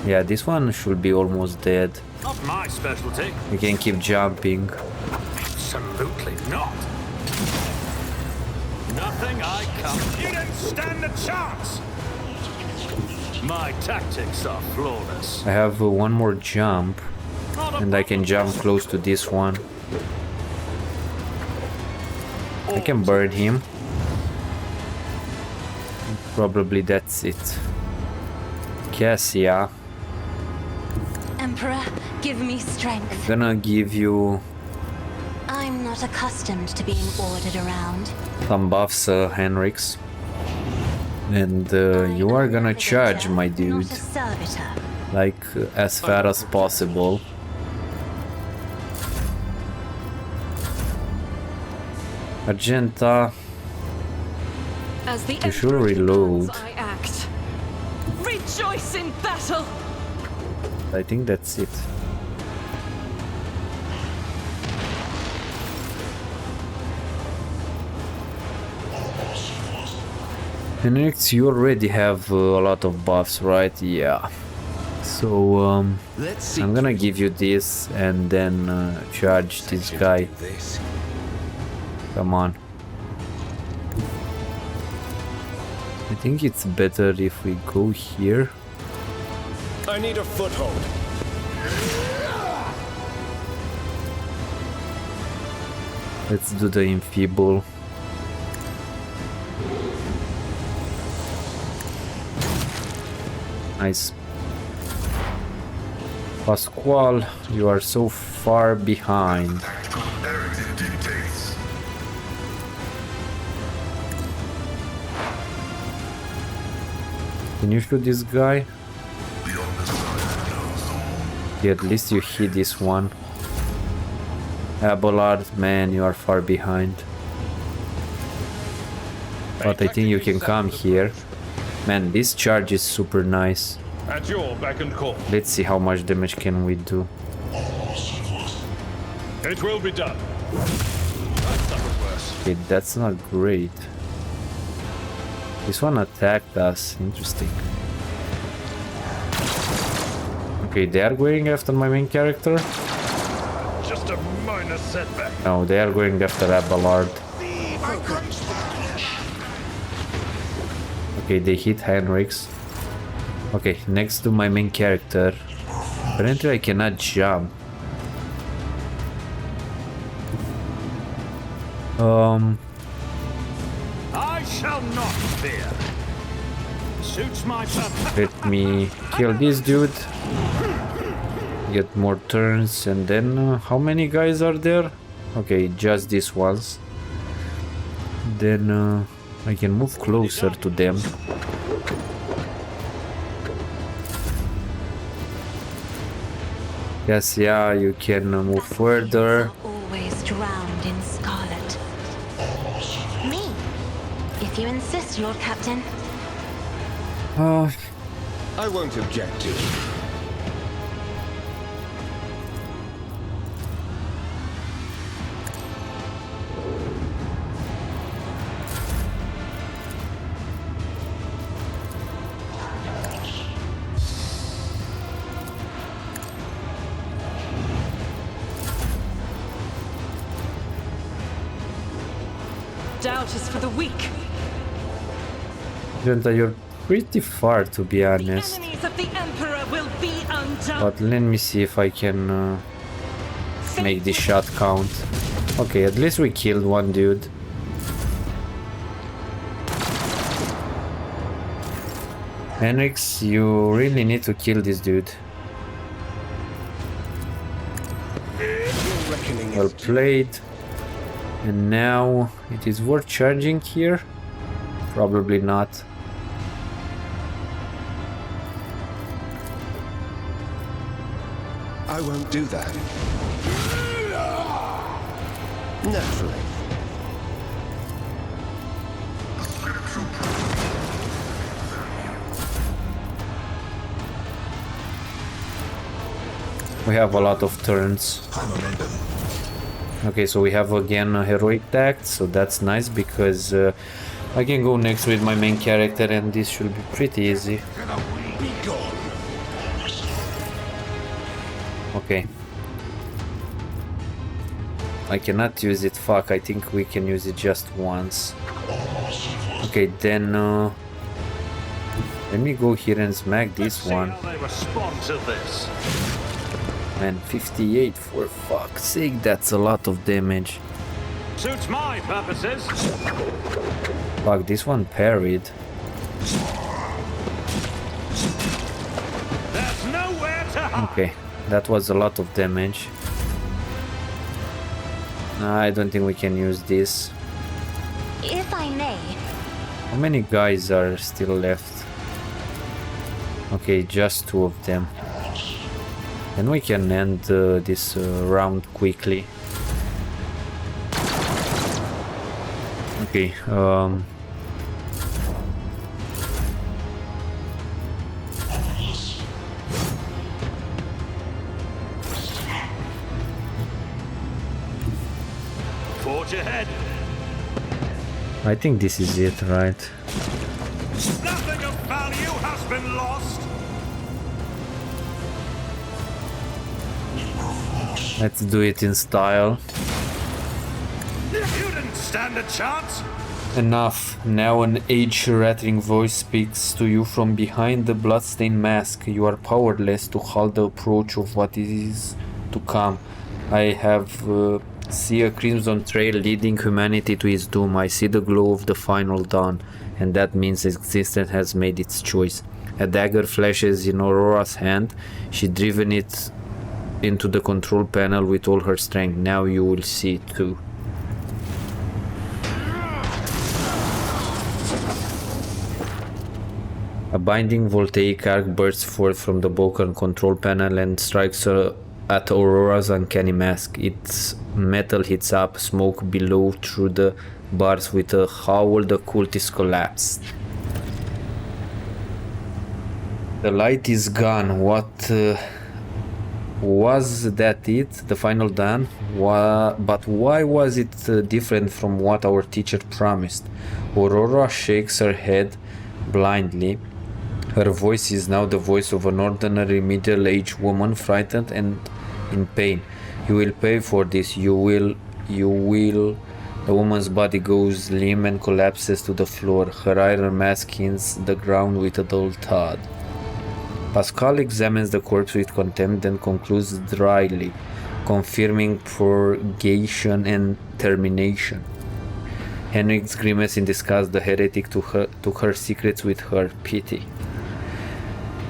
Speaker 1: Yeah, this one should be almost dead.
Speaker 5: Not my specialty.
Speaker 1: We can keep jumping.
Speaker 5: Absolutely not. Nothing I come. You didn't stand a chance. My tactics are flawless.
Speaker 1: I have one more jump, and I can jump close to this one. I can burn him. Probably that's it. Cassia,
Speaker 3: Emperor, give me strength.
Speaker 1: I'm gonna give you
Speaker 3: I'm not accustomed to being ordered around.
Speaker 1: Some buffs, Henrix. And you are gonna charge, my dude.
Speaker 3: Not a servitor.
Speaker 1: Like, as far as possible. Argenta,
Speaker 2: As the
Speaker 1: you should
Speaker 2: Emperor
Speaker 1: reload.
Speaker 2: demands I act. Rejoice in battle!
Speaker 1: I think that's it. Henrix, you already have a lot of buffs, right? Yeah. So,
Speaker 6: Let's see.
Speaker 1: I'm gonna give you this and then charge this guy.
Speaker 6: This.
Speaker 1: Come on. I think it's better if we go here.
Speaker 6: I need a foothold.
Speaker 1: Let's do the enfeeble. Nice. Pasquale, you are so far behind.
Speaker 4: Tactical narrative dictates.
Speaker 1: Can you shoot this guy?
Speaker 4: The Omnissiah knows all.
Speaker 1: Yeah, at least you hit this one. Abelard, man, you are far behind. But I think you can come here. Man, this charge is super nice.
Speaker 5: At your beck and call.
Speaker 1: Let's see how much damage can we do.
Speaker 5: It will be done.
Speaker 1: Okay, that's not great. This one attacked us. Interesting. Okay, they are going after my main character.
Speaker 5: Just a minor setback.
Speaker 1: No, they are going after Abelard. Okay, they hit Henrix. Okay, next to my main character. Apparently I cannot jump.
Speaker 5: I shall not fear. Suits my purpose.
Speaker 1: Let me kill this dude. Get more turns and then how many guys are there? Okay, just these ones. Then I can move closer to them. Yes, yeah, you can move further.
Speaker 3: Always drowned in scarlet. Me, if you insist, Lord Captain.
Speaker 6: I won't object to it.
Speaker 2: Doubt is for the weak.
Speaker 1: Genta, you're pretty far to be
Speaker 2: The
Speaker 1: honest.
Speaker 2: enemies of the Emperor will be undone.
Speaker 1: But let me see if I can make this shot count. Okay, at least we killed one dude. Henrix, you really need to kill this dude.
Speaker 6: Reckoning
Speaker 1: Well
Speaker 6: is
Speaker 1: played. And now it is worth charging here? Probably not.
Speaker 6: I won't do that. Naturally.
Speaker 1: We have a lot of turns. Okay, so we have again a heroic tact, so that's nice because I can go next with my main character and this should be pretty easy.
Speaker 6: Be gone.
Speaker 1: Okay. I cannot use it, fuck, I think we can use it just once. Okay, then let me go here and smack this
Speaker 5: See
Speaker 1: one.
Speaker 5: how they respond to this.
Speaker 1: Man, 58 for fuck's sake, that's a lot of damage.
Speaker 5: Suits my purposes.
Speaker 1: Fuck, this one parried.
Speaker 5: There's nowhere to hide.
Speaker 1: Okay, that was a lot of damage. I don't think we can use this.
Speaker 3: If I may,
Speaker 1: How many guys are still left? Okay, just 2 of them. And we can end this round quickly. Okay,
Speaker 5: Forge ahead.
Speaker 1: I think this is it, right?
Speaker 5: Nothing of value has been lost.
Speaker 1: Let's do it in style.
Speaker 5: You didn't stand a chance.
Speaker 1: Enough. Now an age-rattling voice speaks to you from behind the bloodstained mask. You are powerless to halt the approach of what is to come. I have see a crimson trail leading humanity to its doom. I see the glow of the final dawn, and that means existence has made its choice. A dagger flashes in Aurora's hand. She driven it into the control panel with all her strength. Now you will see it too. A binding voltaic arc bursts forth from the broken control panel and strikes at Aurora's uncanny mask. Its metal hits up, smoke below through the bars. With a howl, the cultist collapsed. The light is gone. What was that it? The final dawn? But why was it different from what our teacher promised? Aurora shakes her head blindly. Her voice is now the voice of an ordinary middle-aged woman, frightened and in pain. You will pay for this. You will. The woman's body goes limp and collapses to the floor. Her iron mask hits the ground with a dull thud. Pascal examines the corpse with contempt and concludes dryly, confirming purgation and termination. Henrik's grimace in disgust. The heretic took her secrets with her. Pity.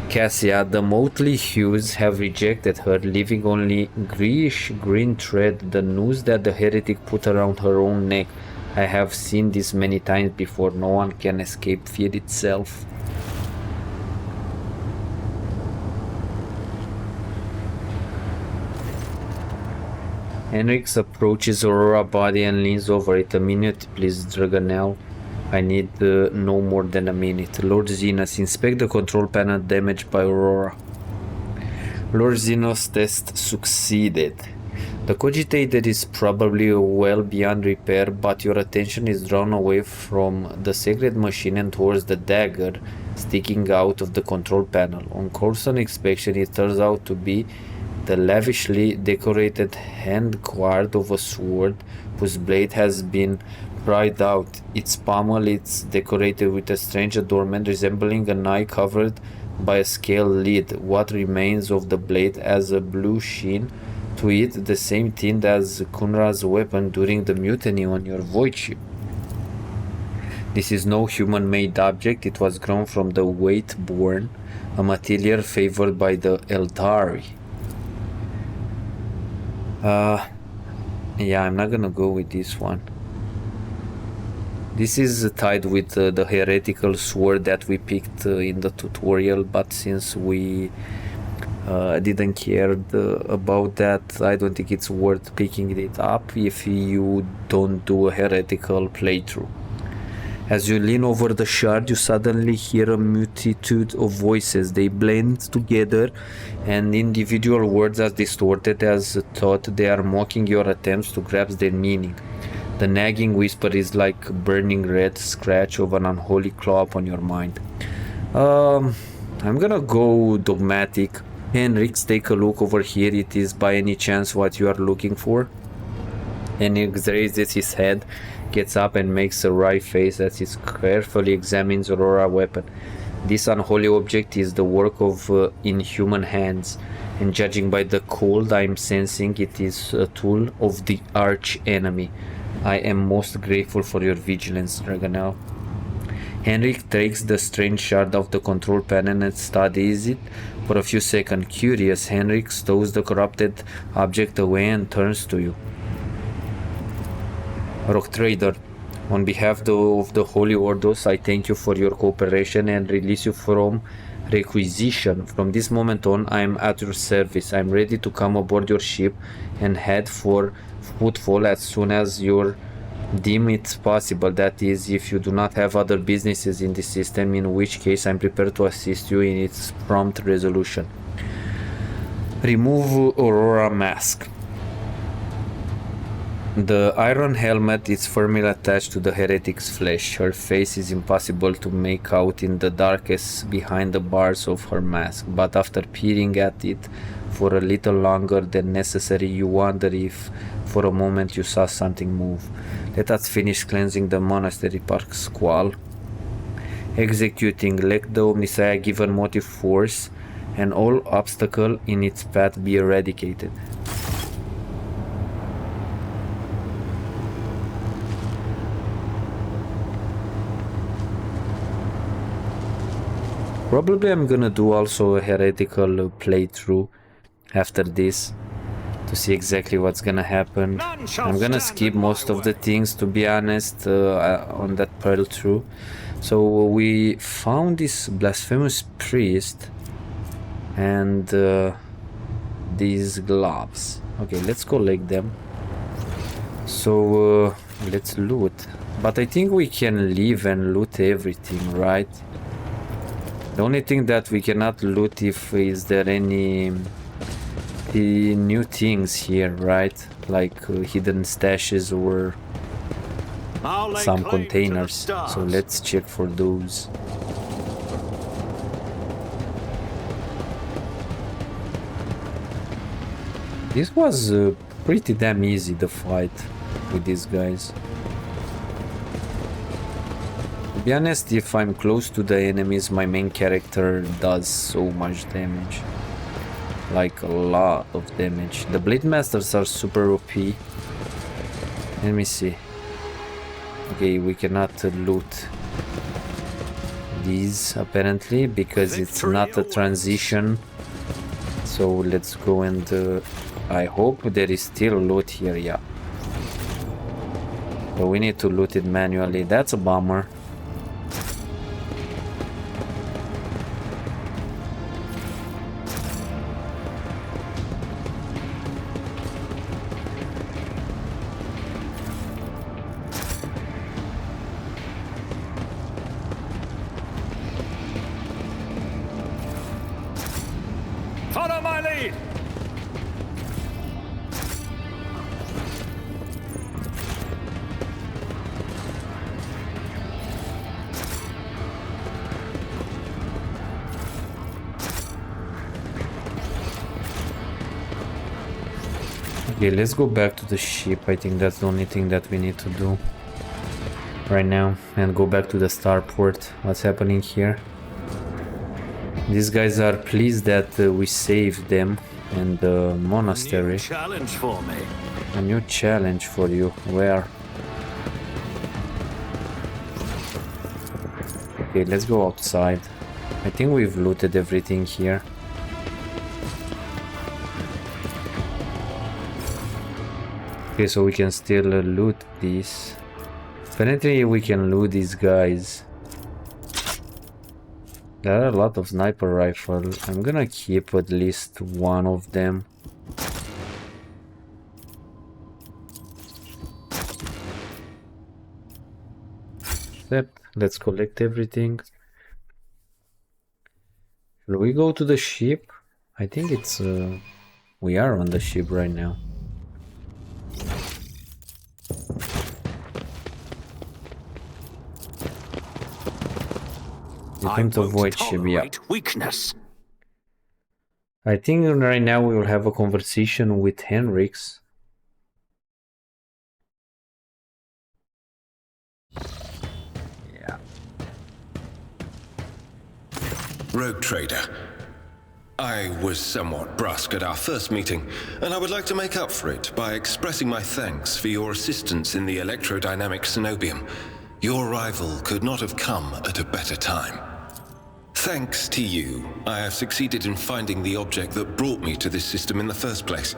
Speaker 1: Cassia, the motley hues have rejected her, leaving only greenish-green thread, the noose that the heretic put around her own neck. I have seen this many times before. No one can escape fear itself. Henrik approaches Aurora's body and leans over it. A minute, please, Dragonel. I need no more than a minute. Lord Zenos, inspect the control panel damaged by Aurora. Lord Zenos' test succeeded. The cogitator is probably well beyond repair, but your attention is drawn away from the sacred machine and towards the dagger sticking out of the control panel. On closer inspection, it turns out to be the lavishly decorated hand guard of a sword whose blade has been pried out. Its pommel is decorated with a strange adornment resembling an eye covered by a scale lid. What remains of the blade has a blue sheen to it, the same tint as Kunra's weapon during the mutiny on your void ship. This is no human-made object. It was grown from the Waitborn, a material favored by the Eldari. Yeah, I'm not gonna go with this one. This is tied with the heretical sword that we picked in the tutorial, but since we didn't care about that, I don't think it's worth picking it up if you don't do a heretical playthrough. As you lean over the shard, you suddenly hear a multitude of voices. They blend together, and individual words are distorted as thought. They are mocking your attempts to grasp their meaning. The nagging whisper is like a burning red scratch of an unholy claw upon your mind. I'm gonna go dogmatic. Henrik, take a look over here. It is by any chance what you are looking for? Henrik raises his head, gets up and makes a wry face as he carefully examines Aurora's weapon. This unholy object is the work of inhuman hands, and judging by the cold I'm sensing, it is a tool of the arch enemy. I am most grateful for your vigilance, Dragonel. Henrik takes the strange shard off the control panel and studies it for a few seconds. Curious, Henrik stows the corrupted object away and turns to you. Rock Trader. On behalf of the Holy Ordos, I thank you for your cooperation and release you from requisition. From this moment on, I am at your service. I am ready to come aboard your ship and head for Footfall as soon as you deem it possible. That is, if you do not have other businesses in the system, in which case I am prepared to assist you in its prompt resolution. Remove Aurora mask. The iron helmet is firmly attached to the heretic's flesh. Her face is impossible to make out in the darkness behind the bars of her mask, but after peering at it for a little longer than necessary, you wonder if for a moment you saw something move. Let us finish cleansing the monastery park squall. Executing, let the Omnissiah given motive force and all obstacle in its path be eradicated. Probably I'm gonna do also a heretical playthrough after this to see exactly what's gonna happen. I'm gonna skip most of the things, to be honest, on that playthrough. So we found this blasphemous priest and these gloves. Okay, let's collect them. So let's loot. But I think we can leave and loot everything, right? The only thing that we cannot loot is there any new things here, right? Like hidden stashes or some containers. So let's check for those. This was pretty damn easy, the fight with these guys. To be honest, if I'm close to the enemies, my main character does so much damage. Like a lot of damage. The Blade Masters are super OP. Let me see. Okay, we cannot loot these apparently because it's not a transition. So let's go and I hope there is still loot here, yeah. But we need to loot it manually. That's a bummer.
Speaker 5: Follow my lead!
Speaker 1: Okay, let's go back to the ship. I think that's the only thing that we need to do right now. And go back to the starport. What's happening here? These guys are pleased that we saved them and the monastery.
Speaker 5: New challenge for me.
Speaker 1: A new challenge for you. Where? Okay, let's go outside. I think we've looted everything here. Okay, so we can still loot these. Apparently we can loot these guys. There are a lot of sniper rifles. I'm gonna keep at least one of them. Yep, let's collect everything. Shall we go to the ship? I think it's we are on the ship right now.
Speaker 5: I
Speaker 1: Don't
Speaker 5: won't
Speaker 1: avoid ship, yeah.
Speaker 5: tolerate weakness.
Speaker 1: I think right now we will have a conversation with Henrix. Yeah.
Speaker 6: Rogue Trader. I was somewhat brusque at our first meeting, and I would like to make up for it by expressing my thanks for your assistance in the electrodynamic Cenobium. Your arrival could not have come at a better time. Thanks to you, I have succeeded in finding the object that brought me to this system in the first place.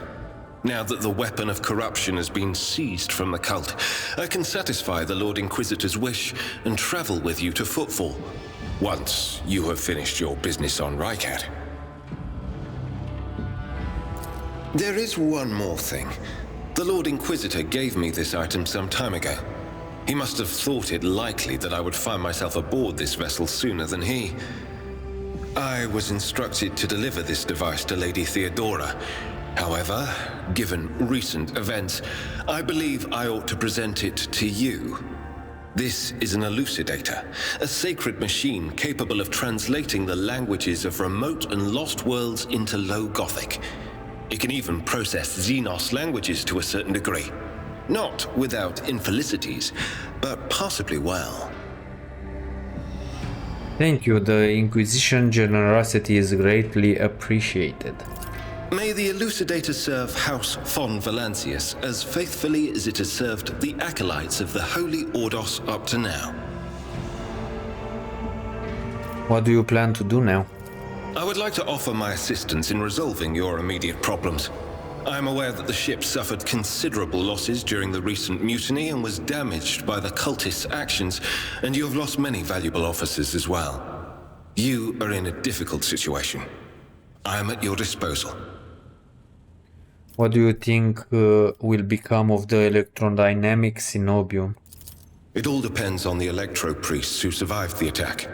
Speaker 6: Now that the weapon of corruption has been seized from the cult, I can satisfy the Lord Inquisitor's wish and travel with you to Footfall, once you have finished your business on Rycat. There is one more thing. The Lord Inquisitor gave me this item some time ago. He must have thought it likely that I would find myself aboard this vessel sooner than he. I was instructed to deliver this device to Lady Theodora. However, given recent events, I believe I ought to present it to you. This is an elucidator, a sacred machine capable of translating the languages of remote and lost worlds into Low Gothic. It can even process Xenos languages to a certain degree. Not without infelicities, but possibly well.
Speaker 1: Thank you, the Inquisition generosity is greatly appreciated.
Speaker 6: May the elucidator serve House von Valancius as faithfully as it has served the acolytes of the Holy Ordos up to now.
Speaker 1: What do you plan to do now?
Speaker 6: I would like to offer my assistance in resolving your immediate problems. I am aware that the ship suffered considerable losses during the recent mutiny and was damaged by the cultists' actions, and you have lost many valuable officers as well. You are in a difficult situation. I am at your disposal.
Speaker 1: What do you think will become of the electrodynamic Cenobium?
Speaker 6: It all depends on the electro-priests who survived the attack.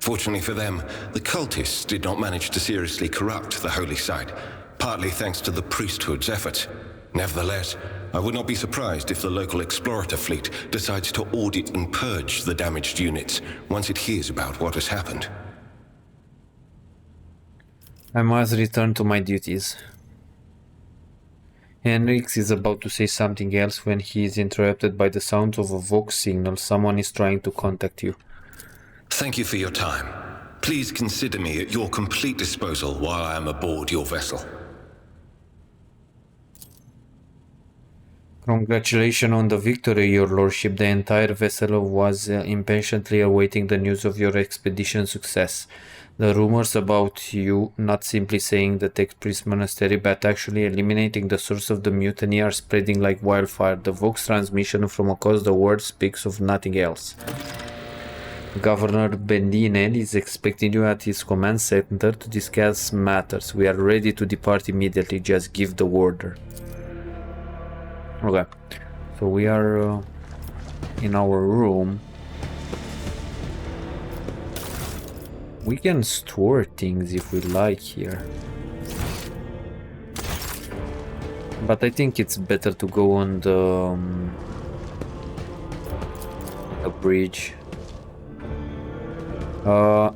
Speaker 6: Fortunately for them, the cultists did not manage to seriously corrupt the holy site, partly thanks to the priesthood's efforts. Nevertheless, I would not be surprised if the local explorator fleet decides to audit and purge the damaged units once it hears about what has happened.
Speaker 1: I must return to my duties. Henrix is about to say something else when he is interrupted by the sound of a Vox signal. Someone is trying to contact you.
Speaker 6: Thank you for your time. Please consider me at your complete disposal while I am aboard your vessel.
Speaker 1: Congratulations on the victory, your lordship. The entire vessel was impatiently awaiting the news of your expedition's success. The rumors about you not simply saying the Tech Priest Monastery but actually eliminating the source of the mutiny are spreading like wildfire. The Vox transmission from across the world speaks of nothing else. Governor Bendinen is expecting you at his command center to discuss matters. We are ready to depart immediately. Just give the order. Okay, so we are in our room. We can store things if we like here. But I think it's better to go on the bridge. Yeah.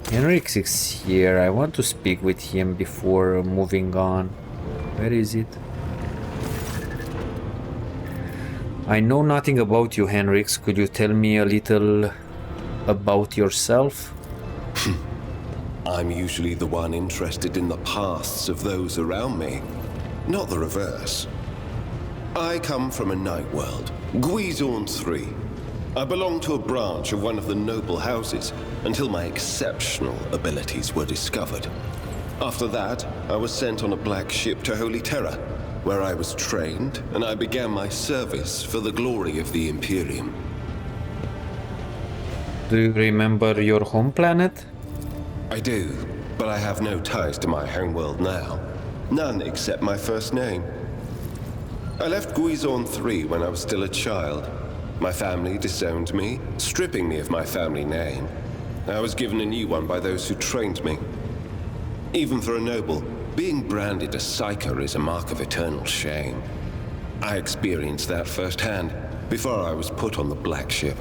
Speaker 1: Henrix is here. I want to speak with him before moving on. Where is it? I know nothing about you, Henrix. Could you tell me a little about yourself?
Speaker 6: I'm usually the one interested in the pasts of those around me, not the reverse. I come from a night world, Guizorn 3. I belong to a branch of one of the noble houses until my exceptional abilities were discovered. After that, I was sent on a black ship to Holy Terra, where I was trained and I began my service for the glory of the Imperium.
Speaker 1: Do you remember your home planet?
Speaker 6: I do, but I have no ties to my homeworld now. None except my first name. I left Guizorn 3 when I was still a child. My family disowned me, stripping me of my family name. I was given a new one by those who trained me. Even for a noble, being branded a Psyker is a mark of eternal shame. I experienced that firsthand before I was put on the black ship.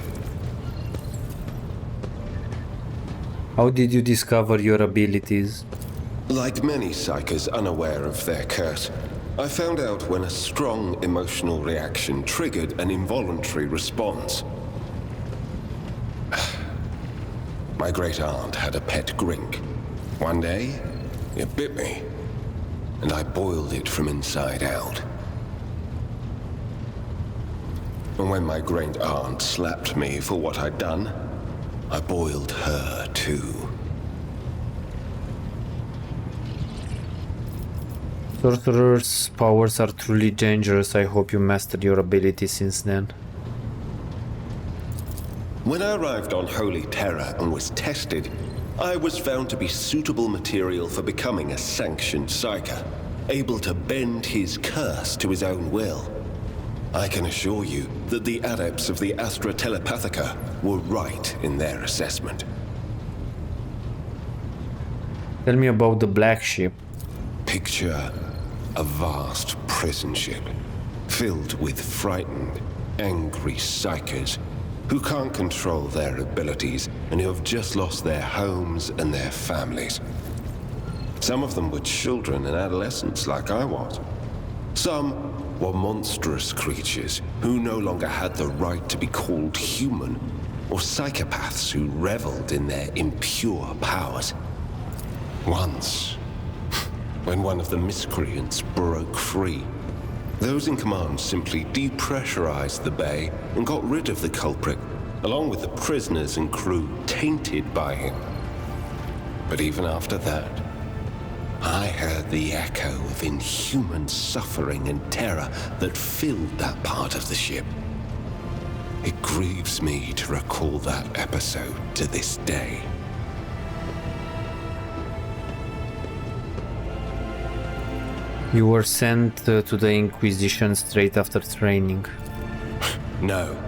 Speaker 1: How did you discover your abilities?
Speaker 6: Like many Psykers unaware of their curse, I found out when a strong emotional reaction triggered an involuntary response. My great-aunt had a pet grink. One day, it bit me, and I boiled it from inside out. And when my great-aunt slapped me for what I'd done, I boiled her too.
Speaker 1: Sorcerer's powers are truly dangerous. I hope you mastered your ability since then.
Speaker 6: When I arrived on Holy Terra and was tested, I was found to be suitable material for becoming a sanctioned Psyker, able to bend his curse to his own will. I can assure you that the adepts of the Astra Telepathica were right in their assessment.
Speaker 1: Tell me about the Black Ship.
Speaker 6: Picture a vast prison ship, filled with frightened, angry Psykers who can't control their abilities and who have just lost their homes and their families. Some of them were children and adolescents like I was. Some were monstrous creatures who no longer had the right to be called human, or psychopaths who reveled in their impure powers. Once, when one of the miscreants broke free, those in command simply depressurized the bay and got rid of the culprit, along with the prisoners and crew tainted by him. But even after that, I heard the echo of inhuman suffering and terror that filled that part of the ship. It grieves me to recall that episode to this day.
Speaker 1: You were sent to the Inquisition straight after training.
Speaker 6: No.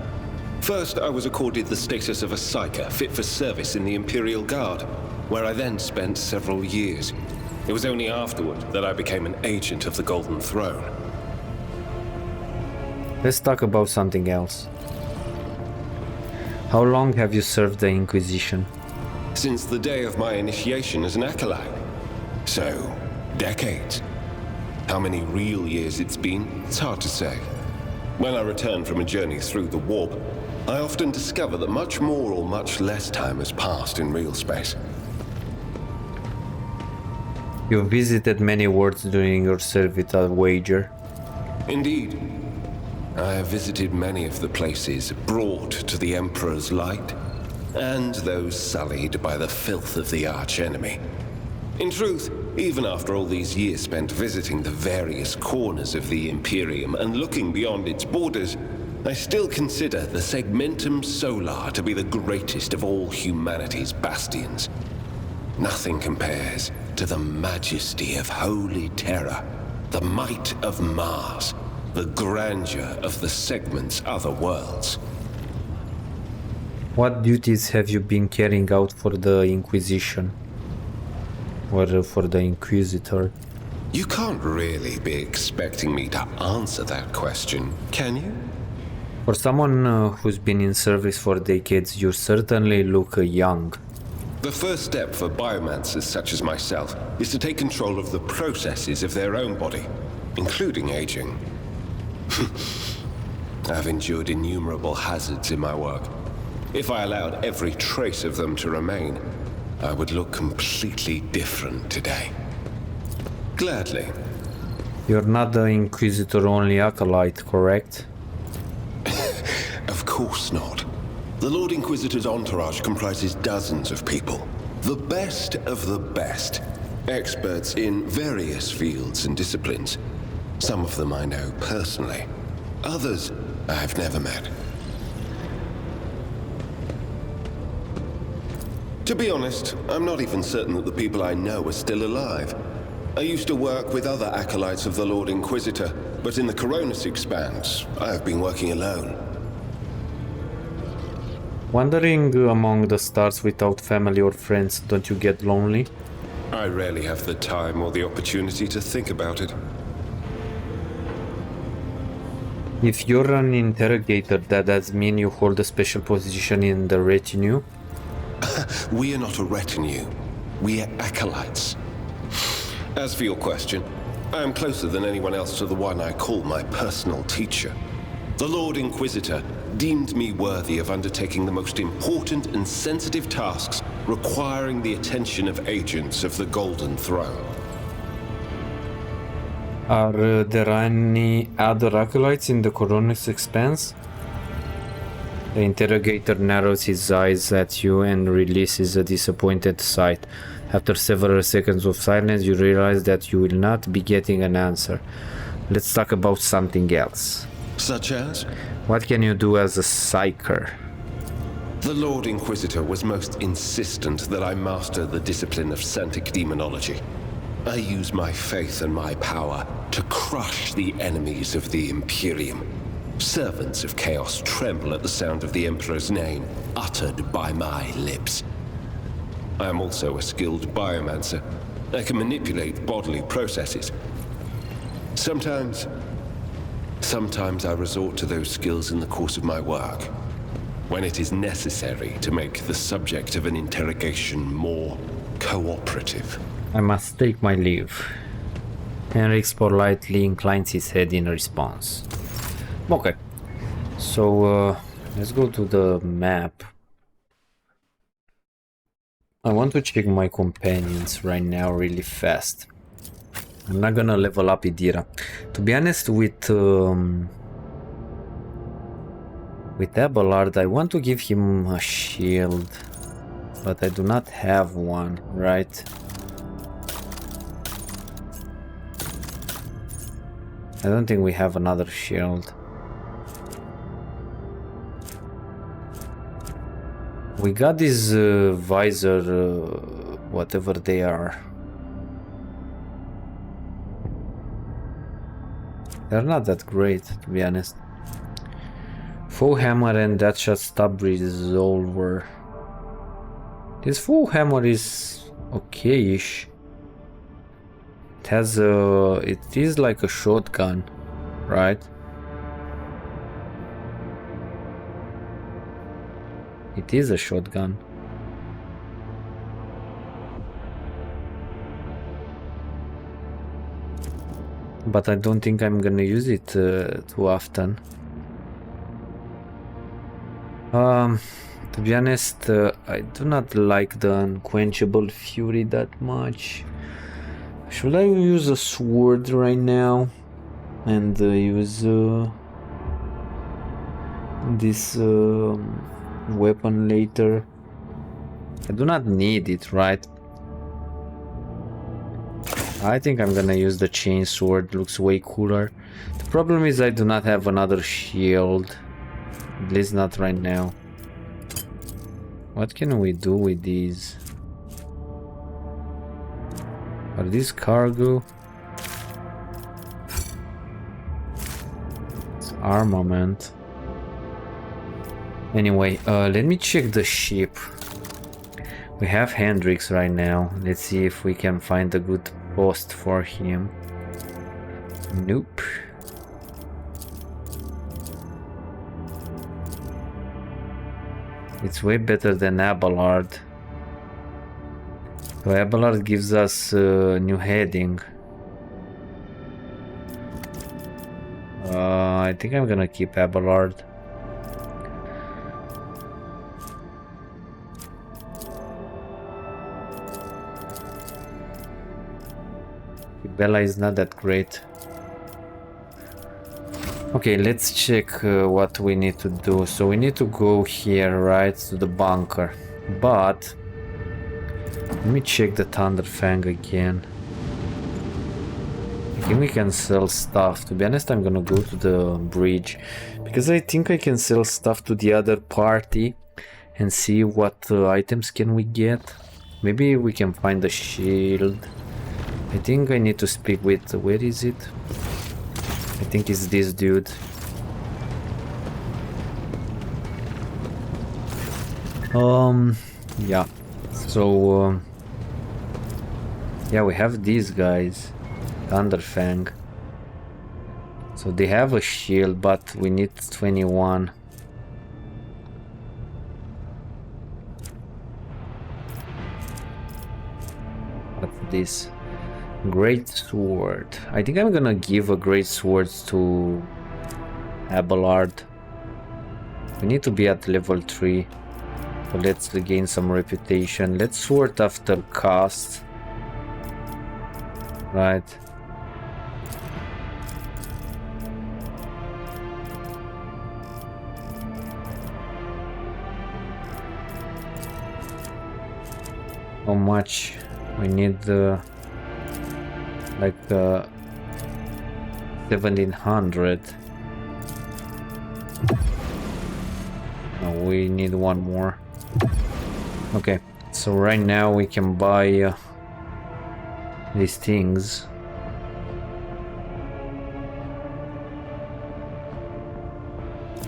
Speaker 6: First, I was accorded the status of a Psyker fit for service in the Imperial Guard, where I then spent several years. It was only afterward that I became an agent of the Golden Throne.
Speaker 1: Let's talk about something else. How long have you served the Inquisition?
Speaker 6: Since the day of my initiation as an acolyte. So, decades. How many real years it's been, it's hard to say. When I return from a journey through the warp, I often discover that much more or much less time has passed in real space.
Speaker 1: You visited many worlds during your service, I'll wager.
Speaker 6: Indeed. I have visited many of the places brought to the Emperor's light, and those sullied by the filth of the archenemy. In truth, even after all these years spent visiting the various corners of the Imperium and looking beyond its borders, I still consider the Segmentum Solar to be the greatest of all humanity's bastions. Nothing compares to the majesty of Holy Terra, the might of Mars, the grandeur of the Segment's other worlds.
Speaker 1: What duties have you been carrying out for the Inquisition? Or for the Inquisitor?
Speaker 6: You can't really be expecting me to answer that question, can you?
Speaker 1: For someone who's been in service for decades, you certainly look young.
Speaker 6: The first step for biomancers such as myself is to take control of the processes of their own body, including aging. I've endured innumerable hazards in my work. If I allowed every trace of them to remain, I would look completely different today. Gladly.
Speaker 1: You're not the Inquisitor-only acolyte, correct?
Speaker 6: Of course not. The Lord Inquisitor's entourage comprises dozens of people. The best of the best. Experts in various fields and disciplines. Some of them I know personally. Others I've never met. To be honest, I'm not even certain that the people I know are still alive. I used to work with other acolytes of the Lord Inquisitor, but in the Coronis Expanse, I have been working alone.
Speaker 1: Wandering among the stars without family or friends, don't you get lonely?
Speaker 6: I rarely have the time or the opportunity to think about it.
Speaker 1: If you're an interrogator, that does mean you hold a special position in the retinue?
Speaker 6: We are not a retinue. We are acolytes. As for your question, I am closer than anyone else to the one I call my personal teacher. The Lord Inquisitor deemed me worthy of undertaking the most important and sensitive tasks requiring the attention of agents of the Golden Throne.
Speaker 1: Are there any other acolytes in the Coronis Expanse? The interrogator narrows his eyes at you and releases a disappointed sigh. After several seconds of silence, you realize that you will not be getting an answer. Let's talk about something else.
Speaker 6: Such as?
Speaker 1: What can you do as a Psyker?
Speaker 6: The Lord Inquisitor was most insistent that I master the discipline of Santic Demonology. I use my faith and my power to crush the enemies of the Imperium. Servants of Chaos tremble at the sound of the Emperor's name, uttered by my lips. I am also a skilled biomancer. I can manipulate bodily processes. Sometimes I resort to those skills in the course of my work, when it is necessary to make the subject of an interrogation more cooperative.
Speaker 1: I must take my leave. Henrix politely inclines his head in response. Okay, so let's go to the map. I want to check my companions right now really fast. I'm not gonna level up Idira. To be honest, with Abelard, I want to give him a shield, but I do not have one, right? I don't think we have another shield. We got these visor, whatever they are. They're not that great, to be honest. Full hammer and that shot stop resolver. This full hammer is okay-ish. It has a... it is like a shotgun, right? It is a shotgun. But I don't think I'm gonna use it too often. To be honest, I do not like the unquenchable fury that much. Should I use a sword right now and use this weapon later? I do not need it, right? I think I'm gonna use the chain sword, looks way cooler. The problem is I do not have another shield, at least not right now. What can we do with these? Are these cargo? It's armament. Anyway, let me check the ship. We have Hendrix right now. Let's see if we can find a good post for him. Nope. It's way better than Abelard. So Abelard gives us a new heading. I think I'm gonna keep Abelard. Bella is not that great. Okay, let's check what we need to do. So we need to go here, right, to the bunker. But let me check the Thunderfang again. I think we can sell stuff. To be honest, I'm gonna go to the bridge because I think I can sell stuff to the other party and see what items can we get. Maybe we can find a shield. I think I need to speak with... where is it? I think it's this dude. Yeah. So, yeah, we have these guys. Thunderfang. So they have a shield, but we need 21. What's this? Great sword. I think I'm gonna give a great sword to Abelard. We need to be at level 3. So let's gain some reputation. Let's sword after cast. Right. How much? We need like 1700. No, we need one more. Okay, so right now we can buy these things.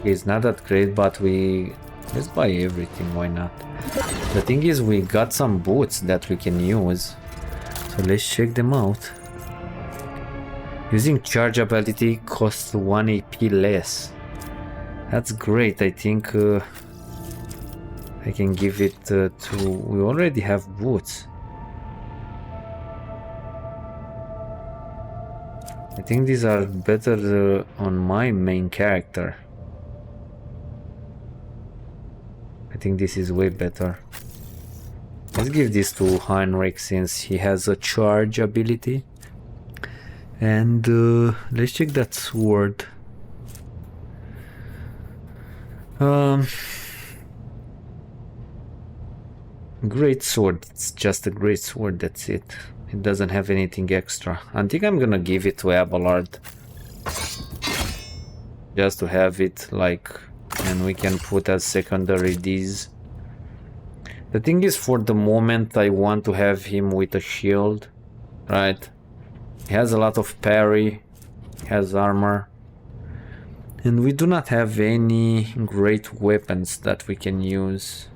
Speaker 1: It's not that great, but let's buy everything, why not? The thing is, we got some boots that we can use, so let's check them out. Using charge ability costs 1 AP less. That's great. I think I can give it to... We already have boots. I think these are better on my main character. I think this is way better. Let's give this to Heinrich since he has a charge ability. And let's check that sword. Great sword. It's just a great sword, that's it. It doesn't have anything extra. I think I'm gonna give it to Abelard. Just to have it, like, and we can put as secondary these. The thing is, for the moment I want to have him with a shield, right? He has a lot of parry, he has armor. And we do not have any great weapons that we can use.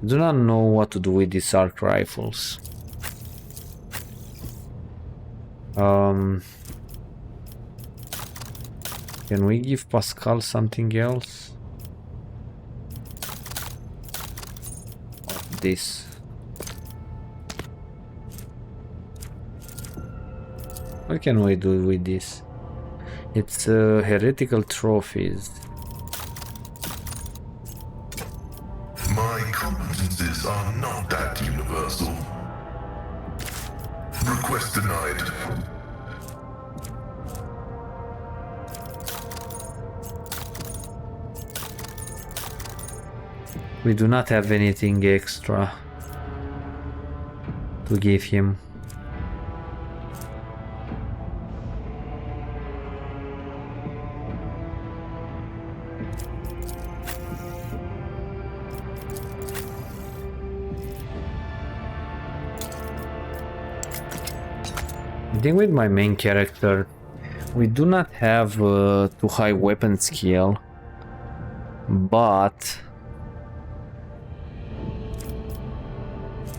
Speaker 1: I do not know what to do with these arc rifles. Can we give Pascal something else? This. What can we do with this? It's heretical trophies.
Speaker 4: My competences are not that universal. Request denied.
Speaker 1: We do not have anything extra to give him. I think with my main character, we do not have too high weapon skill, but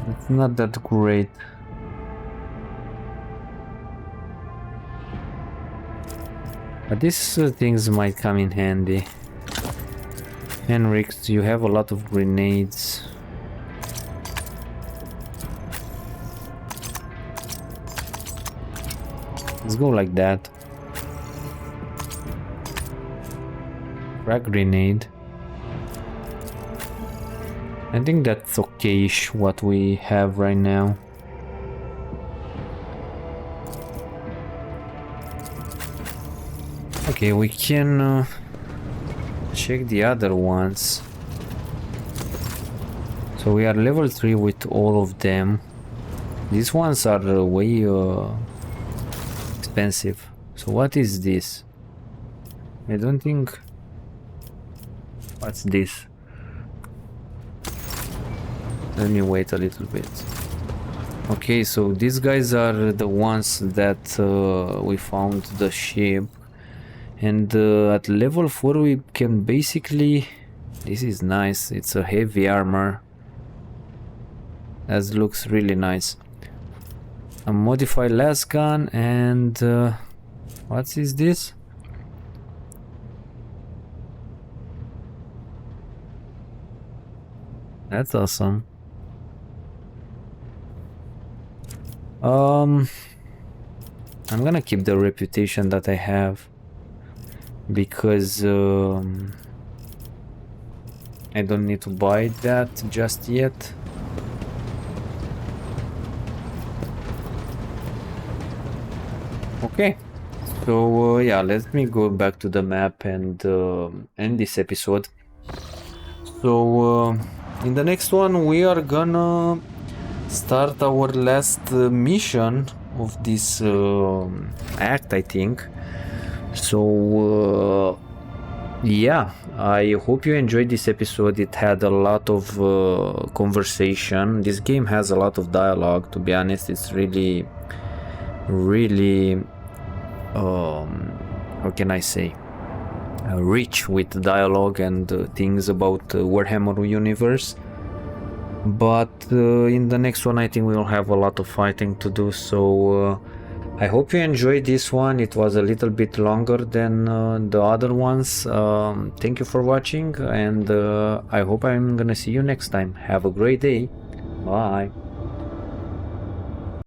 Speaker 1: it's not that great. But these things might come in handy. Henrik, you have a lot of grenades. Let's go like that. Frag grenade. I think that's okay-ish what we have right now. Okay, we can check the other ones. So we are level 3 with all of them. These ones are way expensive. So what is this? I don't think... What's this? Let me wait a little bit. Okay, so these guys are the ones that we found the ship. And at level 4 we can basically... This is nice, it's a heavy armor. That looks really nice. A modified las gun and... what is this? That's awesome. I'm gonna keep the reputation that I have. Because I don't need to buy that just yet. Okay, so yeah, let me go back to the map and end this episode. So in the next one we are gonna start our last mission of this act, I think. So yeah, I hope you enjoyed this episode. It had a lot of conversation. This game has a lot of dialogue, to be honest. It's really how can I say, rich with dialogue and things about Warhammer universe. But in the next one I think we will have a lot of fighting to do, so I hope you enjoyed this one. It was a little bit longer than the other ones. Thank you for watching, and I hope I'm gonna see you next time. Have a great day. Bye.